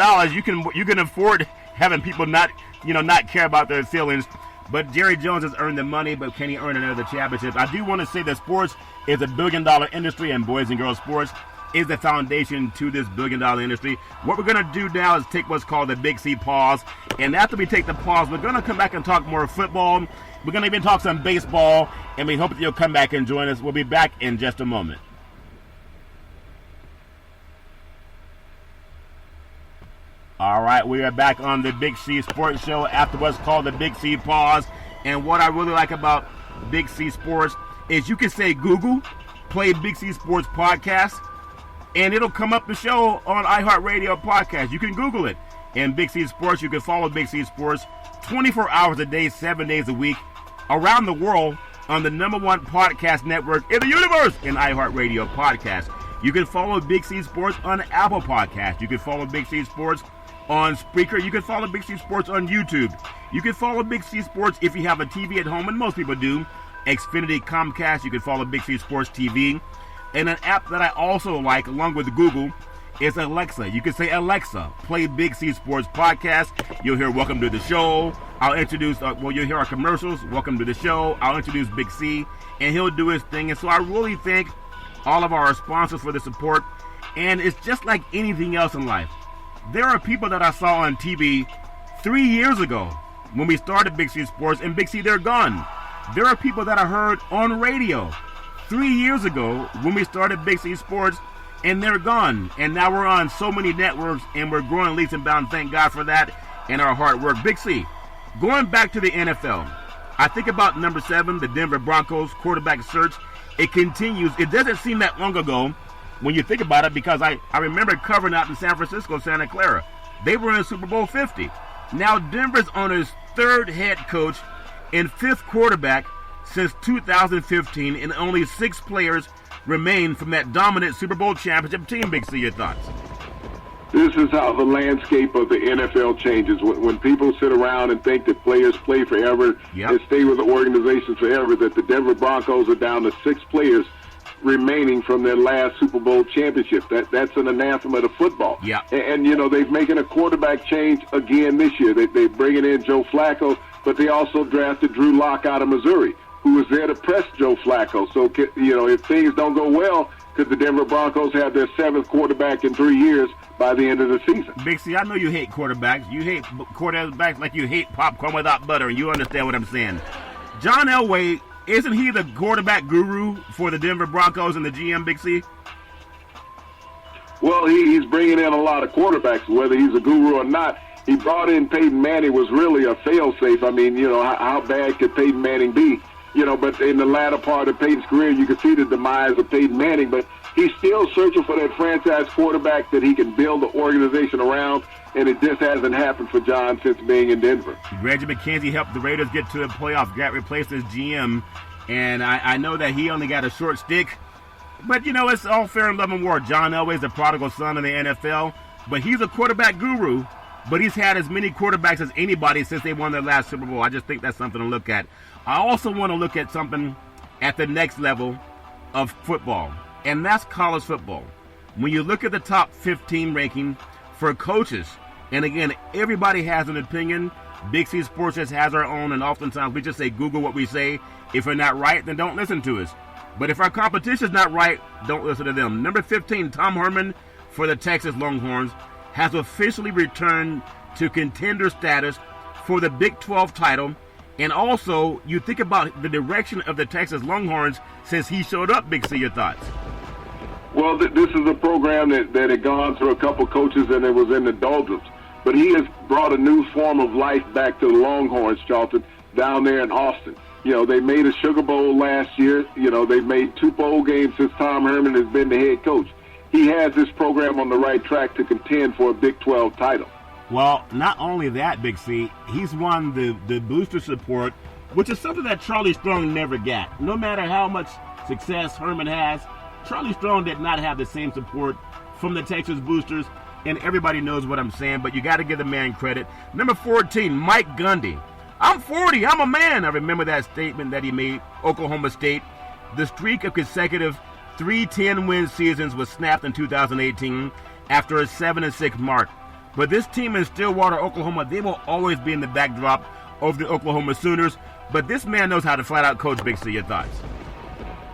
S1: you can afford having people not care about their feelings. But Jerry Jones has earned the money, but can he earn another championship? I do want to say that sports is a $1 billion industry, and boys and girls sports is the foundation to this $1 billion industry. What we're going to do now is take what's called the Big C pause. And after we take the pause, we're going to come back and talk more football. We're going to even talk some baseball, and we hope that you'll come back and join us. We'll be back in just a moment. All right, we are back on the Big C Sports Show after what's called the Big C pause. And what I really like about Big C Sports is you can say Google, play Big C Sports Podcast, and it'll come up the show on iHeartRadio Podcast. You can Google it. And Big C Sports, you can follow Big C Sports 24 hours a day, 7 days a week, around the world on the #1 podcast network in the universe, in iHeartRadio Podcast. You can follow Big C Sports on Apple Podcast. You can follow Big C Sports on Spreaker. You can follow Big C Sports on YouTube. You can follow Big C Sports if you have a TV at home, and most people do. Xfinity, Comcast. You can follow Big C Sports TV. And an app that I also like, along with Google, is Alexa. You can say, Alexa, play Big C Sports Podcast. You'll hear Welcome to the Show. I'll introduce, you'll hear our commercials. Welcome to the Show. I'll introduce Big C, and he'll do his thing. And so I really thank all of our sponsors for the support. And it's just like anything else in life. There are people that I saw on TV 3 years ago when we started Big C Sports, and Big C, they're gone. There are people that I heard on radio 3 years ago when we started Big C Sports, and they're gone. And now we're on so many networks, and we're growing leaps and bounds. Thank God for that and our hard work. Big C, going back to the NFL, I think about number 7, the Denver Broncos quarterback search. It continues. It doesn't seem that long ago when you think about it, because I remember covering out in San Francisco, Santa Clara. They were in Super Bowl 50. Now Denver's on his 3rd head coach and 5th quarterback since 2015, and only 6 players remain from that dominant Super Bowl championship team. Big C, your thoughts?
S2: This is how the landscape of the NFL changes. When people sit around and think that players play forever and stay with the organization forever, that the Denver Broncos are down to 6 players remaining from their last Super Bowl championship. That's an anathema to football.
S1: Yeah.
S2: And they've making a quarterback change again this year. They're bringing in Joe Flacco, but they also drafted Drew Lock out of Missouri, who was there to press Joe Flacco. So, if things don't go well, could the Denver Broncos have their 7th quarterback in 3 years by the end of the season?
S1: Big C, I know you hate quarterbacks. You hate quarterbacks like you hate popcorn without butter, and you understand what I'm saying. John Elway, isn't he the quarterback guru for the Denver Broncos and the GM, Big C?
S2: Well, he's bringing in a lot of quarterbacks, whether he's a guru or not. He brought in Peyton Manning, was really a fail-safe. I mean, how bad could Peyton Manning be? But in the latter part of Peyton's career, you can see the demise of Peyton Manning, but he's still searching for that franchise quarterback that he can build the organization around, and it just hasn't happened for John since being in Denver.
S1: Reggie McKenzie helped the Raiders get to the playoffs, got replaced as GM, and I know that he only got a short stick, but, it's all fair and love and war. John Elway's the prodigal son of the NFL, but he's a quarterback guru, but he's had as many quarterbacks as anybody since they won their last Super Bowl. I just think that's something to look at. I also want to look at something at the next level of football, and that's college football. When you look at the top 15 ranking for coaches, and again, everybody has an opinion. Big C Sports just has our own, and oftentimes we just say Google what we say. If we're not right, then don't listen to us. But if our competition's not right, don't listen to them. Number 15, Tom Herman for the Texas Longhorns has officially returned to contender status for the Big 12 title. And also, you think about the direction of the Texas Longhorns since he showed up. Big C, your thoughts?
S2: Well, this is a program that had gone through a couple coaches and it was in the doldrums. But he has brought a new form of life back to the Longhorns, Charlton, down there in Austin. You know, they made a Sugar Bowl last year. You know, they've made 2 bowl games since Tom Herman has been the head coach. He has this program on the right track to contend for a Big 12 title.
S1: Well, not only that, Big C, he's won the booster support, which is something that Charlie Strong never got. No matter how much success Herman has, Charlie Strong did not have the same support from the Texas boosters, and everybody knows what I'm saying, but you got to give the man credit. Number 14, Mike Gundy. I'm 40, I'm a man. I remember that statement that he made, Oklahoma State. The streak of consecutive 3 10-win seasons was snapped in 2018 after a 7-6 mark. But this team in Stillwater, Oklahoma, they will always be in the backdrop of the Oklahoma Sooners. But this man knows how to flat-out coach. Big C, your thoughts?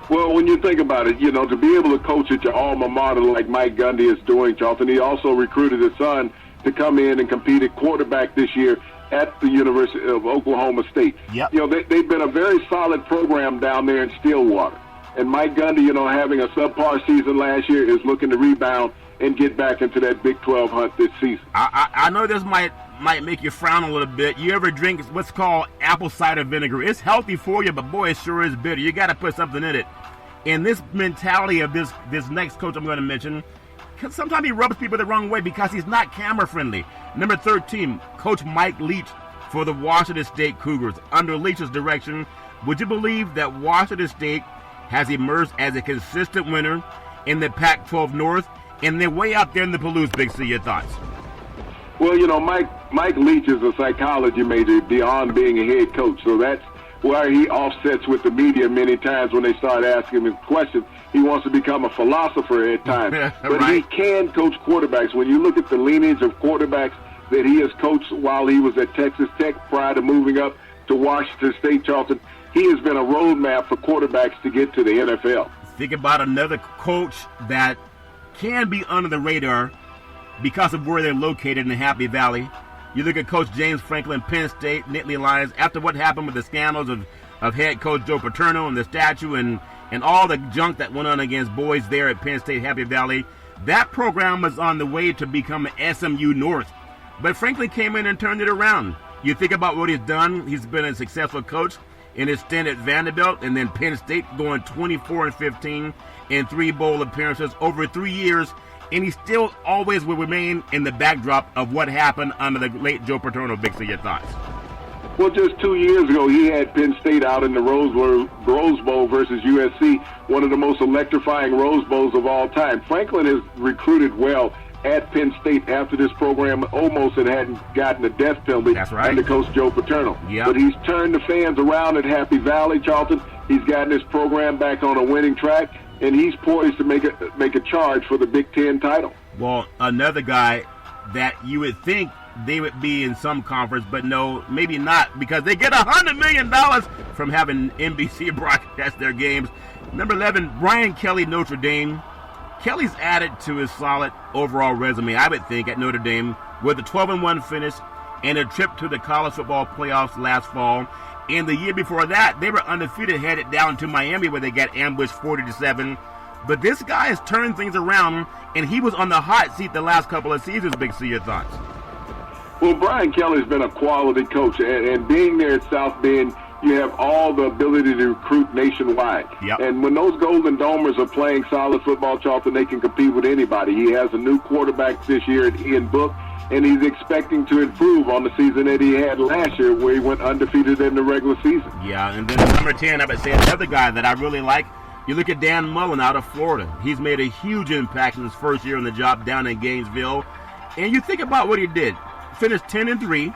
S2: Well, when you think about it, you know, to be able to coach at your alma mater like Mike Gundy is doing, Charlton, he also recruited his son to come in and compete at quarterback this year at the University of Oklahoma State.
S1: Yep.
S2: You know, they've been a very solid program down there in Stillwater. And Mike Gundy, you know, having a subpar season last year, is looking to rebound and get back into that Big 12 hunt this season.
S1: I know this might make you frown a little bit. You ever drink what's called apple cider vinegar? It's healthy for you, but boy, it sure is bitter. You got to put something in it. And this mentality of this next coach I'm going to mention, sometimes he rubs people the wrong way because he's not camera friendly. Number 13, Coach Mike Leach for the Washington State Cougars. Under Leach's direction, would you believe that Washington State has emerged as a consistent winner in the Pac-12 North, and they're way out there in the Palouse? Big C, your thoughts?
S2: Well, you know, Mike Leach is a psychology major beyond being a head coach, so that's where he offsets with the media many times when they start asking him questions. He wants to become a philosopher at times. But
S1: right.
S2: He can coach quarterbacks. When you look at the lineage of quarterbacks that he has coached while he was at Texas Tech prior to moving up to Washington State, Charlton, he has been a roadmap for quarterbacks to get to the NFL.
S1: Think about another coach that can be under the radar because of where they're located in the Happy Valley. You look at Coach James Franklin, Penn State, Nittany Lions. After what happened with the scandals of head coach Joe Paterno and the statue and all the junk that went on against boys there at Penn State, Happy Valley, that program was on the way to become SMU North. But Franklin came in and turned it around. You think about what he's done. He's been a successful coach in his stint at Vanderbilt and then Penn State, going 24-15 in 3 bowl appearances over 3 years. And he still always will remain in the backdrop of what happened under the late Joe Paterno. Big C, your thoughts?
S2: Well, just 2 years ago, he had Penn State out in the Rose Bowl versus USC, one of the most electrifying Rose Bowls of all time. Franklin has recruited well at Penn State after this program almost hadn't gotten a death penalty.
S1: That's right.
S2: Under Coach Joe Paterno.
S1: Yep.
S2: But he's turned the fans around at Happy Valley, Charlton. He's gotten his program back on a winning track, and he's poised to make a charge for the Big Ten title.
S1: Well, another guy that you would think they would be in some conference, but no, maybe not, because they get $100 million from having NBC broadcast their games. Number 11, Brian Kelly, Notre Dame. Kelly's added to his solid overall resume, I would think, at Notre Dame with a 12-1 finish and a trip to the college football playoffs last fall. And the year before that, they were undefeated, headed down to Miami where they got ambushed 40-7. But this guy has turned things around, and he was on the hot seat the last couple of seasons. Big C, your thoughts?
S2: Well, Brian Kelly's been a quality coach, and being there at South Bend, you have all the ability to recruit nationwide.
S1: Yep.
S2: And when those Golden Domers are playing solid football, Charlton, they can compete with anybody. He has a new quarterback this year at Ian Book, and he's expecting to improve on the season that he had last year where he went undefeated in the regular season.
S1: Yeah, and then number 10, I would say another guy that I really like, you look at Dan Mullen out of Florida. He's made a huge impact in his first year on the job down in Gainesville. And you think about what he did. Finished 10-3,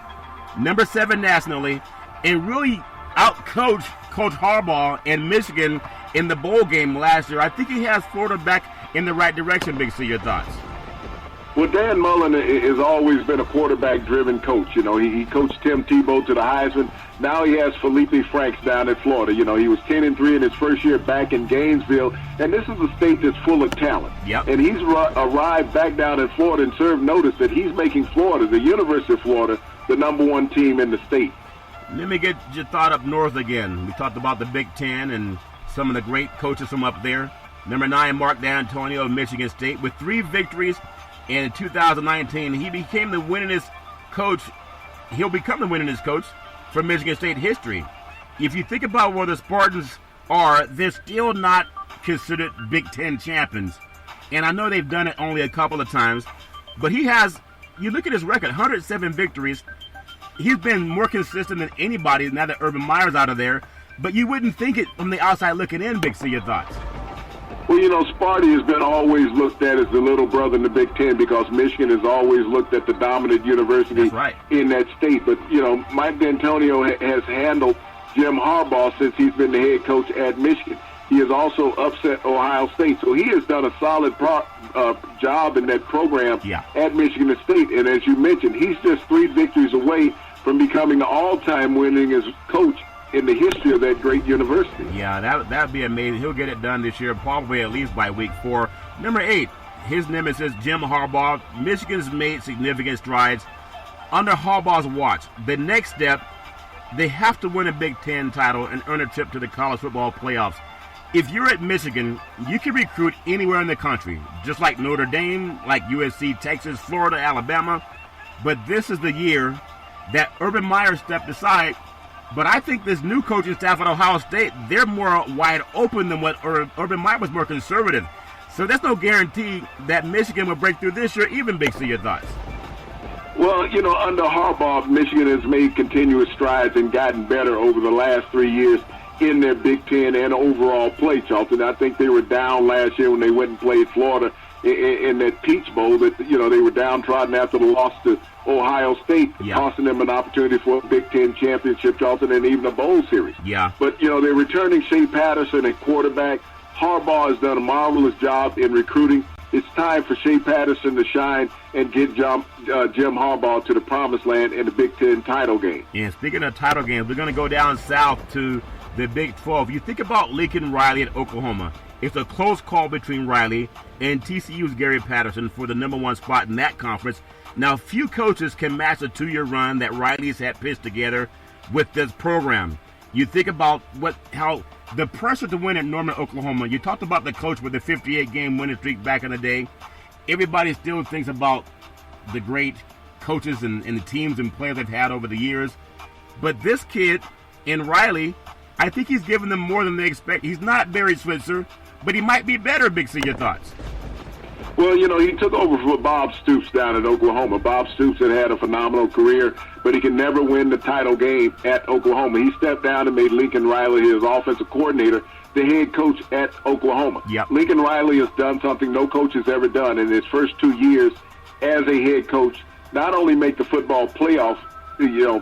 S1: number 7 nationally, and really out-coached Coach Harbaugh in Michigan in the bowl game last year. I think he has Florida back in the right direction. Big C, your thoughts?
S2: Well, Dan Mullen has always been a quarterback-driven coach. You know, he coached Tim Tebow to the Heisman. Now he has Felipe Franks down at Florida. You know, he was 10-3 in his first year back in Gainesville, and this is a state that's full of talent.
S1: Yep.
S2: And he's arrived back down in Florida and served notice that he's making Florida, the University of Florida, the #1 team in the state.
S1: Let me get your thought up north again. We talked about the Big Ten and some of the great coaches from up there. Number 9, Mark D'Antonio of Michigan State. With 3 victories in 2019, he became the winningest coach. He'll become the winningest coach for Michigan State history. If you think about where the Spartans are, they're still not considered Big Ten champions. And I know they've done it only a couple of times, but he has, you look at his record, 107 victories. He's been more consistent than anybody now that Urban Meyer's out of there, but you wouldn't think it from the outside looking in, Big C. Your thoughts?
S2: Well, Sparty has been always looked at as the little brother in the Big Ten because Michigan has always looked at the dominant university in that state. But, Mike D'Antonio has handled Jim Harbaugh since he's been the head coach at Michigan. He has also upset Ohio State. So he has done a solid job in that program at Michigan State. And as you mentioned, he's just 3 victories away from becoming the all-time winningest coach in the history of that great university.
S1: Yeah, that'd be amazing. He'll get it done this year, probably at least by week 4. Number 8, his nemesis, Jim Harbaugh. Michigan's made significant strides under Harbaugh's watch. The next step, they have to win a Big Ten title and earn a trip to the college football playoffs. If you're at Michigan, you can recruit anywhere in the country, just like Notre Dame, like USC, Texas, Florida, Alabama. But this is the year that Urban Meyer stepped aside. But I think this new coaching staff at Ohio State, they're more wide open than what Urban Meyer was more conservative. So there's no guarantee that Michigan will break through this year, even Big C. Your thoughts?
S2: Well, under Harbaugh, Michigan has made continuous strides and gotten better over the last 3 years in their Big Ten and overall play, Charlton. I think they were down last year when they went and played Florida in that Peach Bowl. That they were downtrodden after the loss to Ohio State, costing them an opportunity for a Big Ten championship, Charlton, and even a bowl series.
S1: Yeah.
S2: But they're returning Shea Patterson at quarterback. Harbaugh has done a marvelous job in recruiting. It's time for Shea Patterson to shine and get Jim Harbaugh to the promised land in the Big Ten title game.
S1: And speaking of title games, we're going to go down south to the Big 12. You think about Lincoln Riley at Oklahoma. It's a close call between Riley and TCU's Gary Patterson for the number 1 spot in that conference. Now, few coaches can match a 2-year run that Riley's had pitched together with this program. You think about how the pressure to win at Norman, Oklahoma. You talked about the coach with the 58-game winning streak back in the day. Everybody still thinks about the great coaches and the teams and players they've had over the years. But this kid in Riley, I think he's given them more than they expect. He's not Barry Switzer, but he might be better, Big C. Your thoughts?
S2: Well, he took over for Bob Stoops down in Oklahoma. Bob Stoops had a phenomenal career, but he could never win the title game at Oklahoma. He stepped down and made Lincoln Riley his offensive coordinator, the head coach at Oklahoma.
S1: Yep.
S2: Lincoln Riley has done something no coach has ever done in his first 2 years as a head coach, not only make the football playoff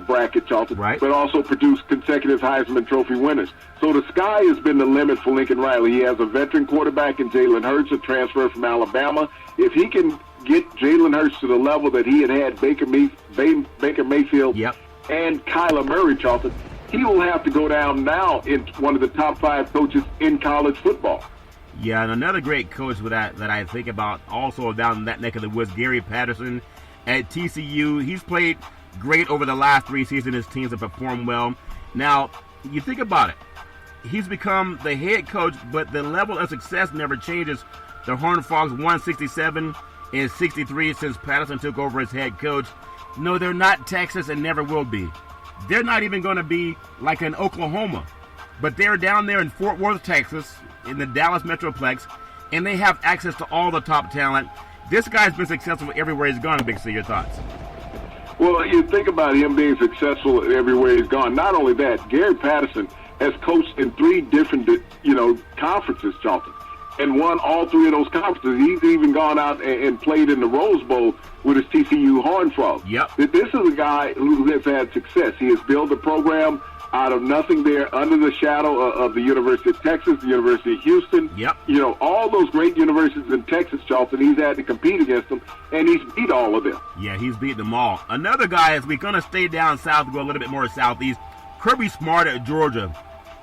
S2: bracket, Charlton, but also produce consecutive Heisman Trophy winners. So the sky has been the limit for Lincoln Riley. He has a veteran quarterback in Jalen Hurts, a transfer from Alabama. If he can get Jalen Hurts to the level that he had Baker Mayfield and Kyler Murray, Charlton, he will have to go down now in one of the top 5 coaches in college football.
S1: Yeah, and another great coach with that I think about also down in that neck of the woods, Gary Patterson at TCU. He's played great over the last 3 seasons. His teams have performed well. Now, you think about it. He's become the head coach, but the level of success never changes. The Horned Frogs won 67 and 63 since Patterson took over as head coach. No, they're not Texas and never will be. They're not even going to be like in Oklahoma. But they're down there in Fort Worth, Texas, in the Dallas Metroplex, and they have access to all the top talent. This guy's been successful everywhere he's gone, Big C. Your thoughts?
S2: Well, you think about him being successful everywhere he's gone. Not only that, Gary Patterson has coached in 3 different, conferences, Charlton, and won all 3 of those conferences. He's even gone out and played in the Rose Bowl with his TCU Horned Frogs.
S1: Yep.
S2: This is a guy who has had success. He has built a program out of nothing there under the shadow of the University of Texas, the University of Houston.
S1: Yep.
S2: All those great universities in Texas, Charlton, he's had to compete against them, and he's beat all of them.
S1: Yeah, he's beat them all. Another guy, as we're going to stay down south, go a little bit more southeast, Kirby Smart at Georgia.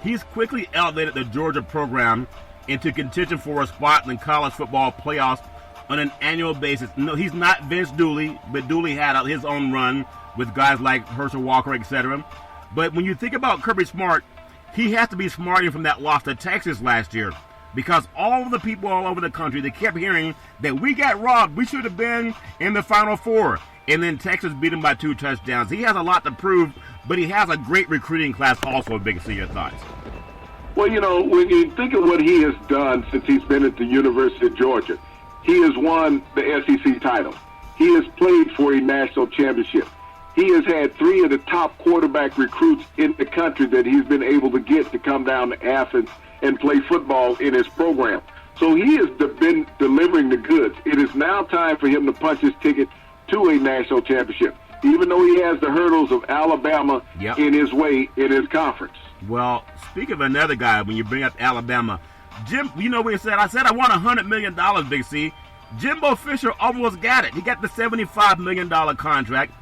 S1: He's quickly elevated the Georgia program into contention for a spot in the college football playoffs on an annual basis. No, he's not Vince Dooley, but Dooley had his own run with guys like Herschel Walker, etc. But when you think about Kirby Smart, he has to be smarting from that loss to Texas last year. because all of the people all over the country, they kept hearing that we got robbed. We should have been in the Final Four. And then Texas beat him by 2 touchdowns. He has a lot to prove, but he has a great recruiting class also. Big C, your thoughts?
S2: Well, when you think of what he has done since he's been at the University of Georgia, he has won the SEC title. He has played for a national championship. He has had 3 of the top quarterback recruits in the country that he's been able to get to come down to Athens and play football in his program. So he has been delivering the goods. It is now time for him to punch his ticket to a national championship, even though he has the hurdles of Alabama in his way in his conference.
S1: Well, speak of another guy when you bring up Alabama. Jim, what he said? I said I want $100 million, Big C. Jimbo Fisher almost got it. He got the $75 million contract.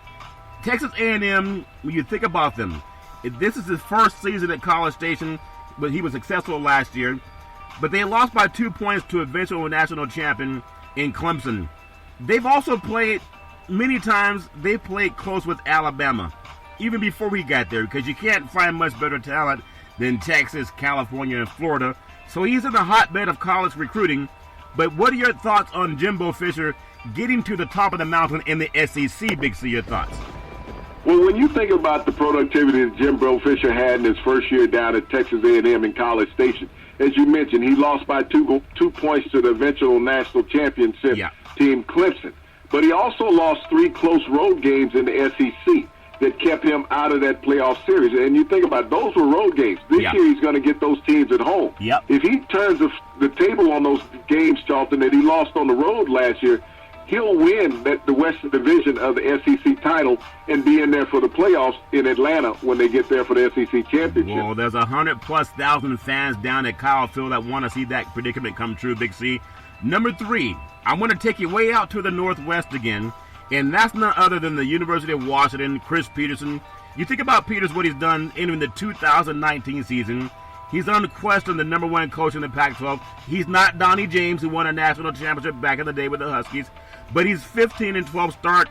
S1: Texas A&M, when you think about them, this is his first season at College Station, but he was successful last year. But they lost by 2 points to eventual national champion in Clemson. They've also played, many times, they played close with Alabama, even before we got there, because you can't find much better talent than Texas, California, and Florida. So he's in the hotbed of college recruiting. But what are your thoughts on Jimbo Fisher getting to the top of the mountain in the SEC, Big C? Your thoughts?
S2: Well, when you think about the productivity that Jimbo Fisher had in his first year down at Texas A&M in College Station, as you mentioned, he lost by 2 points to the eventual national championship team Clemson. But he also lost 3 close road games in the SEC that kept him out of that playoff series. And you think about it, those were road games. This year he's going to get those teams at home. If he turns the table on those games, Charlton, that he lost on the road last year, he'll win the Western Division of the SEC title and be in there for the playoffs in Atlanta when they get there for the SEC championship.
S1: Well, there's 100,000+ fans down at Kyle Field that want to see that predicament come true, Big C. Number 3, I want to take you way out to the Northwest again, and that's none other than the University of Washington, Chris Petersen. You think about Peters, what he's done in the 2019 season. He's unquestioned the number 1 coach in the Pac-12. He's not Donnie James, who won a national championship back in the day with the Huskies, but he's 15-12 start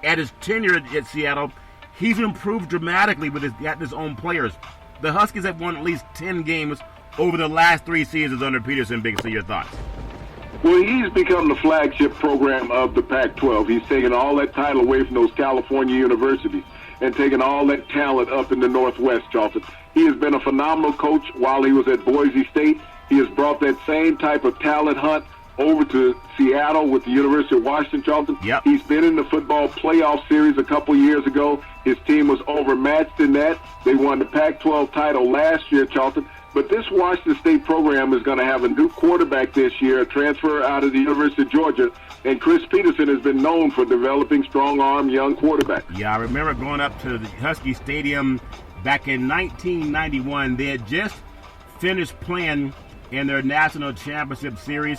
S1: at his tenure at Seattle. He's improved dramatically with his own players. The Huskies have won at least 10 games over the last 3 seasons under Petersen. Big C, your thoughts?
S2: Well, he's become the flagship program of the Pac-12. He's taken all that title away from those California universities and taken all that talent up in the Northwest, Charlton. He has been a phenomenal coach while he was at Boise State. He has brought that same type of talent hunt over to Seattle with the University of Washington, Charlton. He's been in the football playoff series a couple years ago. His team was overmatched in that. They won the Pac-12 title last year, Charlton. But this Washington State program is going to have a new quarterback this year, a transfer out of the University of Georgia, and Chris Petersen has been known for developing strong-arm young quarterbacks.
S1: Yeah, I remember going up to the Husky Stadium back in 1991. They had just finished playing in their national championship series,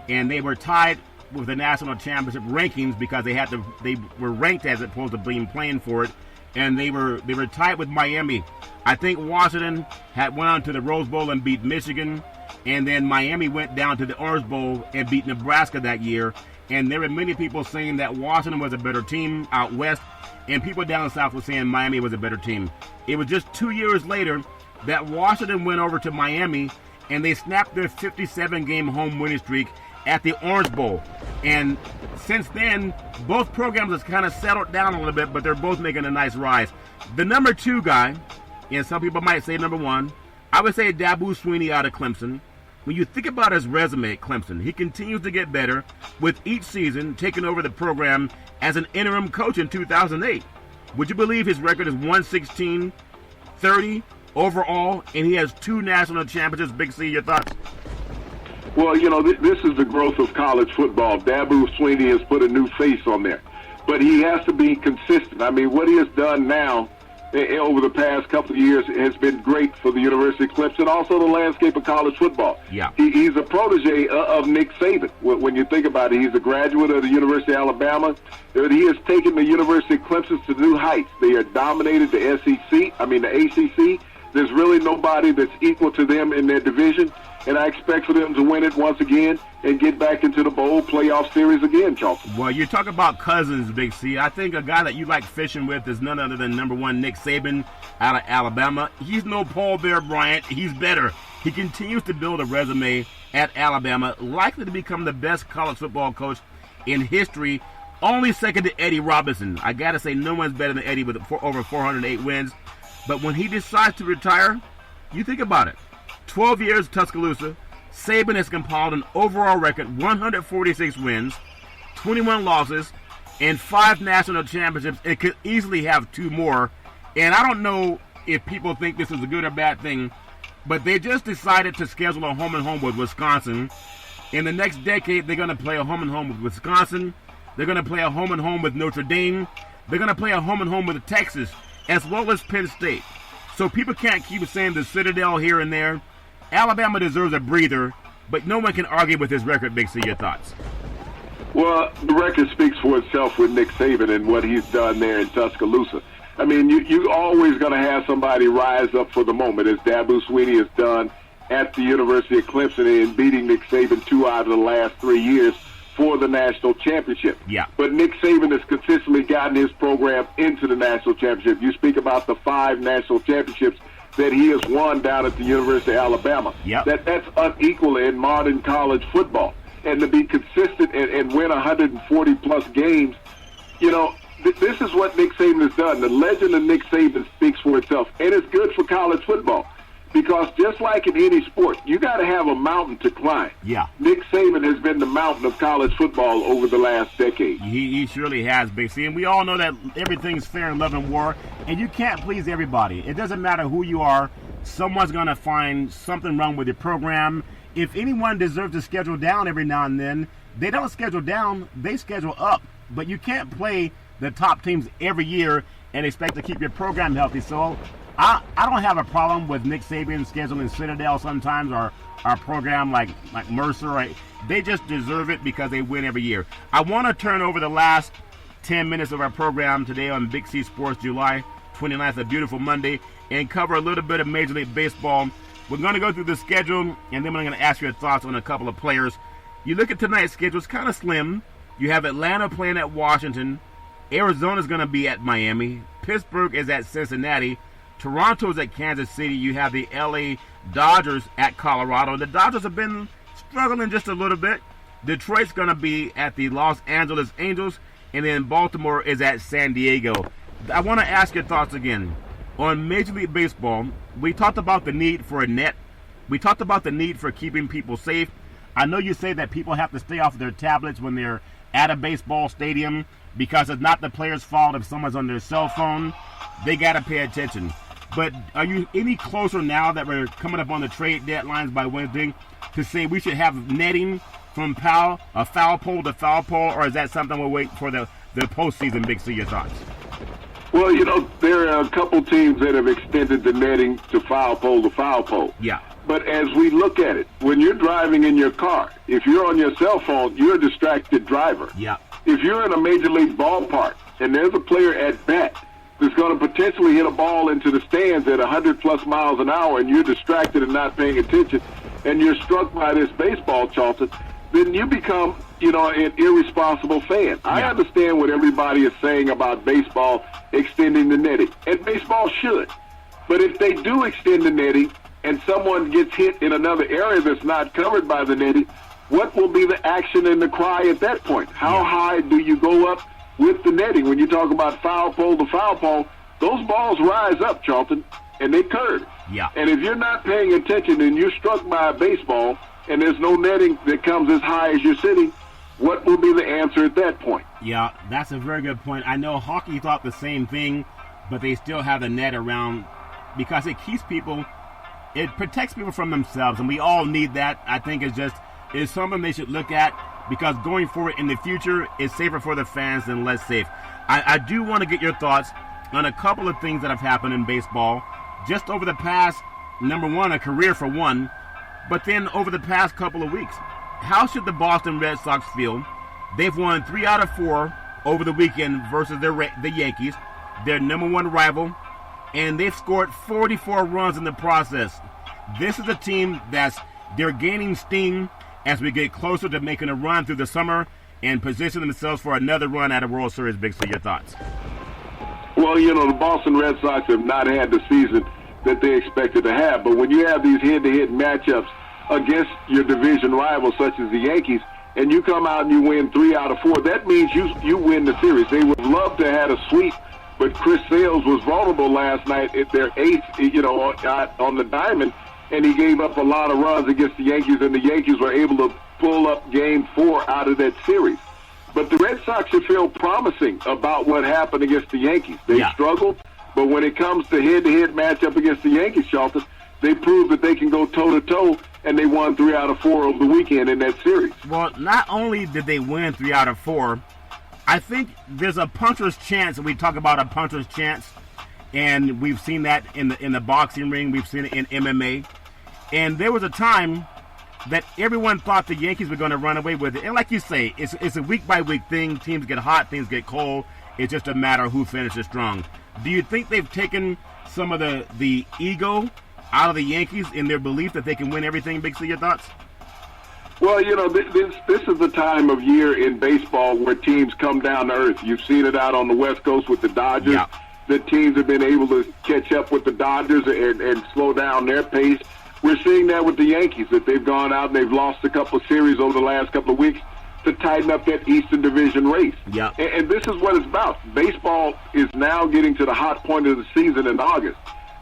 S1: and they were tied with the national championship rankings because they were ranked as opposed to being playing for it, and they were tied with Miami. I think Washington went on to the Rose Bowl and beat Michigan, and then Miami went down to the Orange Bowl and beat Nebraska that year. And there were many people saying that Washington was a better team out west, and people down south were saying Miami was a better team. It was just 2 years later that Washington went over to Miami, and they snapped their 57-game home winning streak at the Orange Bowl. And since then, both programs have kind of settled down a little bit, but they're both making a nice rise. The number 2 guy, and some people might say number 1, I would say Dabo Swinney out of Clemson. When you think about his resume at Clemson, he continues to get better with each season, taking over the program as an interim coach in 2008. Would you believe his record is 116, 30 overall, and he has 2 national championships? Big C, your thoughts?
S2: Well, this is the growth of college football. Dabo Swinney has put a new face on there, but he has to be consistent. I mean, what he has done now over the past couple of years has been great for the University of Clemson, also the landscape of college football. He's a protege of Nick Saban. When you think about it, he's a graduate of the University of Alabama. He has taken the University of Clemson to new heights. They are dominated the ACC. There's really nobody that's equal to them in their division, and I expect for them to win it once again and get back into the bowl playoff series again, Charlton.
S1: Well, you talk about cousins, Big C. I think a guy that you like fishing with is none other than number 1 Nick Saban out of Alabama. He's no Paul Bear Bryant. He's better. He continues to build a resume at Alabama, likely to become the best college football coach in history, only second to Eddie Robinson. I got to say, no one's better than Eddie with over 408 wins. But when he decides to retire, you think about it. 12 years Tuscaloosa, Saban has compiled an overall record 146 wins, 21 losses, and 5 national championships. It could easily have 2 more. And I don't know if people think this is a good or bad thing, but they just decided to schedule a home-and-home with Wisconsin. In the next decade, they're going to play a home-and-home with Wisconsin. They're going to play a home-and-home with Notre Dame. They're going to play a home-and-home with Texas, as well as Penn State. So people can't keep saying the Citadel here and there. Alabama deserves a breather, but no one can argue with his record. Big C, your thoughts?
S2: Well, the record speaks for itself with Nick Saban and what he's done there in Tuscaloosa. I mean, you always going to have somebody rise up for the moment, as Dabo Swinney has done at the University of Clemson in beating Nick Saban 2 out of the last 3 years for the national championship.
S1: Yeah.
S2: But Nick Saban has consistently gotten his program into the national championship. You speak about the 5 national championships that he has won down at the University of Alabama.
S1: Yep.
S2: That's unequal in modern college football. And to be consistent and win 140-plus games, you know, this is what Nick Saban has done. The legend of Nick Saban speaks for itself. And it's good for college football. Because just like in any sport, you got to have a mountain to climb.
S1: Yeah.
S2: Nick Saban has been the mountain of college football over the last decade.
S1: He surely has, Big C. And we all know that everything's fair in love and war, and you can't please everybody. It doesn't matter who you are. Someone's going to find something wrong with your program. If anyone deserves to schedule down every now and then, they don't schedule down, they schedule up. But you can't play the top teams every year and expect to keep your program healthy. So I don't have a problem with Nick Saban scheduling Citadel sometimes, or our program like Mercer. Right? They just deserve it because they win every year. I want to turn over the last 10 minutes of our program today on Big C Sports, July 29th, a beautiful Monday, and cover a little bit of Major League Baseball. We're going to go through the schedule, and then I'm going to ask your thoughts on a couple of players. You look at tonight's schedule, it's kind of slim. You have Atlanta playing at Washington. Arizona's going to be at Miami. Pittsburgh is at Cincinnati. Toronto's at Kansas City. You have the LA Dodgers at Colorado. The Dodgers have been struggling just a little bit. Detroit's going to be at the Los Angeles Angels. And then Baltimore is at San Diego. I want to ask your thoughts again. On Major League Baseball, we talked about the need for a net. We talked about the need for keeping people safe. I know you say that people have to stay off their tablets when they're at a baseball stadium because it's not the player's fault if someone's on their cell phone. They got to pay attention. But are you any closer now that we're coming up on the trade deadlines by Wednesday to say we should have netting from foul pole to foul pole, or is that something we'll wait for the postseason? Big C, your thoughts?
S2: Well, you know, there are a couple teams that have extended the netting to foul pole to foul pole.
S1: Yeah.
S2: But as we look at it, when you're driving in your car, if you're on your cell phone, you're a distracted driver.
S1: Yeah.
S2: If you're in a major league ballpark and there's a player at bat that's going to potentially hit a ball into the stands at 100-plus miles an hour and you're distracted and not paying attention and you're struck by this baseball, Charlton, then you become, you know, an irresponsible fan. I understand what everybody is saying about baseball extending the netting, and baseball should. But if they do extend the netting and someone gets hit in another area that's not covered by the netting, what will be the action and the cry at that point? How high do you go up with the netting? When you talk about foul pole to foul pole, those balls rise up, Charlton, and they curve.
S1: Yeah.
S2: And if you're not paying attention and you're struck by a baseball and there's no netting that comes as high as you're sitting, what will be the answer at that point?
S1: Yeah, that's a very good point. I know hockey thought the same thing, but they still have the net around because it keeps people, it protects people from themselves, and we all need that. I think it's something they should look at because going forward in the future is safer for the fans than less safe. I do want to get your thoughts on a couple of things that have happened in baseball just over the past, number one, a career for one, but then over the past couple of weeks. How should the Boston Red Sox feel? They've won 3 out of 4 over the weekend versus the Yankees, their number one rival, and they've scored 44 runs in the process. This is a team they're gaining steam as we get closer to making a run through the summer and position themselves for another run at a World Series. Big C, your thoughts?
S2: Well, you know, the Boston Red Sox have not had the season that they expected to have. But when you have these head-to-head matchups against your division rivals, such as the Yankees, and you come out and you win 3 out of 4, that means you win the series. They would love to have had a sweep, but Chris Sales was vulnerable last night at their eighth, on the diamond, and he gave up a lot of runs against the Yankees, and the Yankees were able to pull up Game 4 out of that series. But the Red Sox should feel promising about what happened against the Yankees. They struggled, but when it comes to head-to-head matchup against the Yankees, Charlton, they proved that they can go toe-to-toe, and they won 3 out of 4 over the weekend in that series.
S1: Well, not only did they win 3 out of 4, I think there's a puncher's chance, and we talk about a puncher's chance, and we've seen that in the boxing ring, we've seen it in MMA, and there was a time that everyone thought the Yankees were going to run away with it. And like you say, it's a week-by-week thing. Teams get hot, things get cold. It's just a matter of who finishes strong. Do you think they've taken some of the ego out of the Yankees in their belief that they can win everything? Big C, your thoughts?
S2: Well, this is the time of year in baseball where teams come down to earth. You've seen it out on the West Coast with the Dodgers.
S1: Yeah.
S2: The teams have been able to catch up with the Dodgers and slow down their pace. We're seeing that with the Yankees, that they've gone out and they've lost a couple of series over the last couple of weeks to tighten up that Eastern Division race.
S1: Yeah.
S2: And this is what it's about. Baseball is now getting to the hot point of the season in August.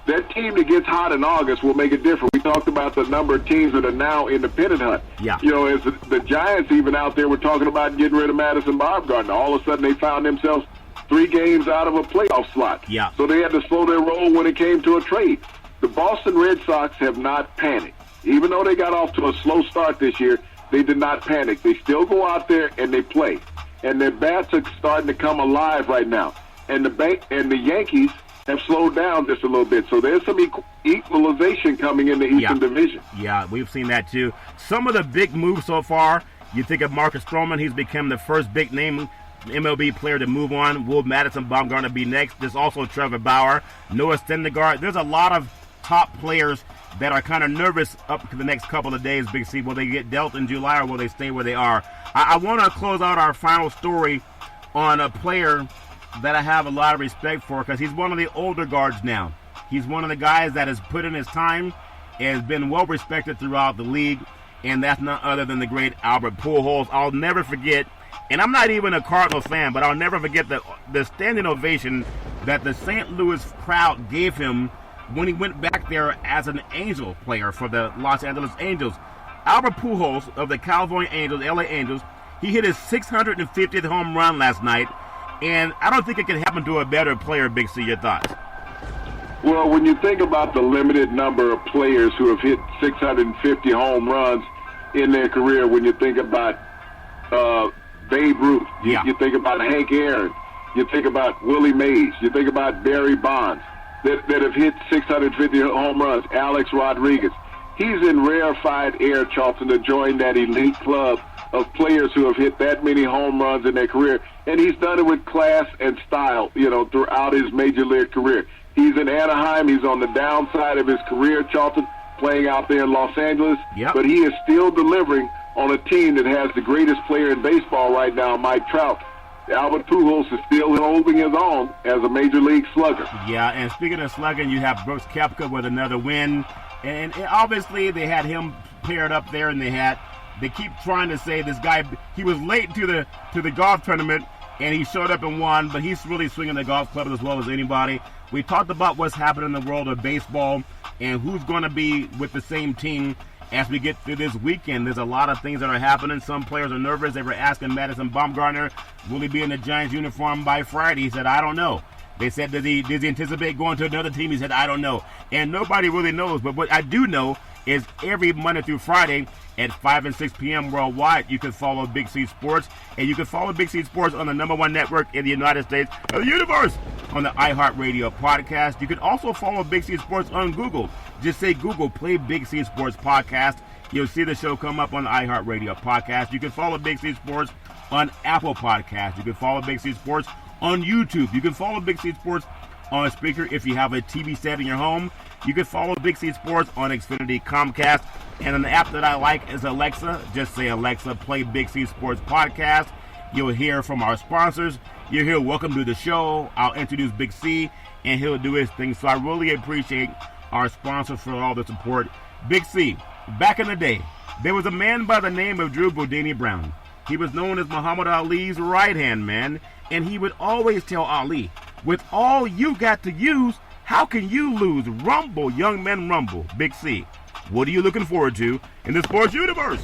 S2: That team that gets hot in August will make a difference. We talked about the number of teams that are now in the pennant hunt.
S1: Yeah.
S2: As the Giants even out there were talking about getting rid of Madison Bumgarner. All of a sudden they found themselves 3 games out of a playoff slot.
S1: Yeah.
S2: So they had to slow their roll when it came to a trade. The Boston Red Sox have not panicked. Even though they got off to a slow start this year, they did not panic. They still go out there and they play. And their bats are starting to come alive right now. And the Yankees have slowed down just a little bit. So there's some equalization coming in the Eastern Division.
S1: Yeah, we've seen that too. Some of the big moves so far, you think of Marcus Stroman. He's become the first big name MLB player to move on. Will Madison Bumgarner be next? There's also Trevor Bauer, Noah Syndergaard. There's a lot of top players that are kind of nervous up to the next couple of days, Big C. Will they get dealt in July or will they stay where they are? I want to close out our final story on a player that I have a lot of respect for because he's one of the older guards now. He's one of the guys that has put in his time and has been well respected throughout the league, and that's none other than the great Albert Pujols. I'll never forget, and I'm not even a Cardinals fan, but I'll never forget the standing ovation that the St. Louis crowd gave him when he went back there as an Angel player for the Los Angeles Angels. Albert Pujols of the California Angels, LA Angels, he hit his 650th home run last night, and I don't think it can happen to a better player, Big C. Your thoughts?
S2: Well, when you think about the limited number of players who have hit 650 home runs in their career, when you think about Babe Ruth, you think about Hank Aaron, you think about Willie Mays, you think about Barry Bonds, that have hit 650 home runs, Alex Rodriguez. He's in rarefied air, Charlton, to join that elite club of players who have hit that many home runs in their career. And he's done it with class and style, throughout his major league career. He's in Anaheim. He's on the downside of his career, Charlton, playing out there in Los Angeles.
S1: Yep.
S2: But he is still delivering on a team that has the greatest player in baseball right now, Mike Trout. Albert Pujols is still holding his own as a major league slugger.
S1: Yeah, and speaking of slugging, you have Brooks Koepka with another win. And obviously they had him paired up there, and they keep trying to say this guy, he was late to the golf tournament, and he showed up and won, but he's really swinging the golf club as well as anybody. We talked about what's happening in the world of baseball and who's going to be with the same team as we get through this weekend. There's a lot of things that are happening. Some players are nervous. They were asking Madison Bumgarner, will he be in the Giants uniform by Friday? He said, I don't know. They said, does he anticipate going to another team? He said, I don't know. And nobody really knows. But what I do know is every Monday through Friday at 5 and 6 p.m. worldwide, you can follow Big C Sports. And you can follow Big C Sports on the #1 network in the United States of the universe on the iHeartRadio podcast. You can also follow Big C Sports on Google. Just say Google, play Big C Sports podcast. You'll see the show come up on the iHeartRadio podcast. You can follow Big C Sports on Apple Podcasts. You can follow Big C Sports on YouTube. You can follow Big C Sports on a speaker if you have a TV set in your home. You can follow Big C Sports on Xfinity Comcast. And an app that I like is Alexa. Just say, Alexa, play Big C Sports podcast. You'll hear from our sponsors. You'll hear welcome to the show. I'll introduce Big C, and he'll do his thing. So I really appreciate our sponsors for all the support. Big C, back in the day, there was a man by the name of Drew Boudini Brown. He was known as Muhammad Ali's right-hand man, and he would always tell Ali, with all you got to use, how can you lose? Rumble, young men, rumble. Big C, what are you looking forward to in the sports universe?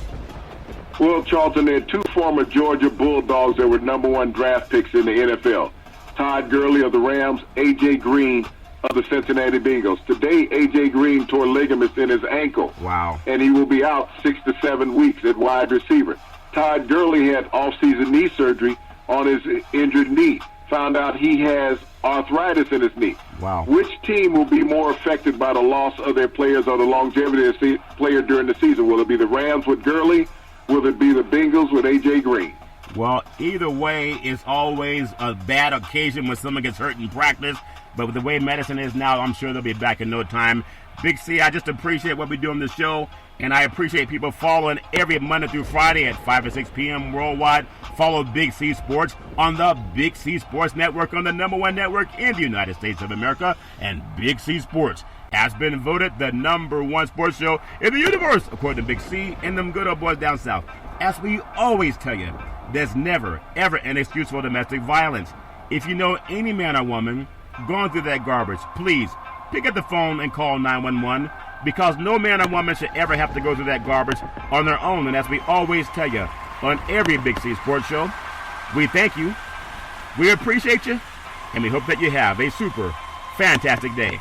S2: Well, Charlton, there are two former Georgia Bulldogs that were number one draft picks in the NFL. Todd Gurley of the Rams, A.J. Green of the Cincinnati Bengals. Today, A.J. Green tore ligaments in his ankle.
S1: Wow.
S2: And he will be out 6 to 7 weeks at wide receiver. Todd Gurley had off-season knee surgery on his injured knee. Found out he has arthritis in his knee.
S1: Wow.
S2: Which team will be more affected by the loss of their players or the longevity of the player during the season? Will it be the Rams with Gurley? Will it be the Bengals with A.J. Green?
S1: Well, either way, it's always a bad occasion when someone gets hurt in practice. But with the way medicine is now, I'm sure they'll be back in no time. Big C, I just appreciate what we do on this show, and I appreciate people following every Monday through Friday at 5 or 6 p.m. worldwide. Follow Big C Sports on the Big C Sports Network, on the #1 network in the United States of America. And Big C Sports has been voted the #1 sports show in the universe, according to Big C and them good old boys down south. As we always tell you, there's never, ever an excuse for domestic violence. If you know any man or woman going through that garbage, please pick up the phone and call 911, because no man or woman should ever have to go through that garbage on their own. And as we always tell you on every Big C Sports show, we thank you, we appreciate you, and we hope that you have a super fantastic day.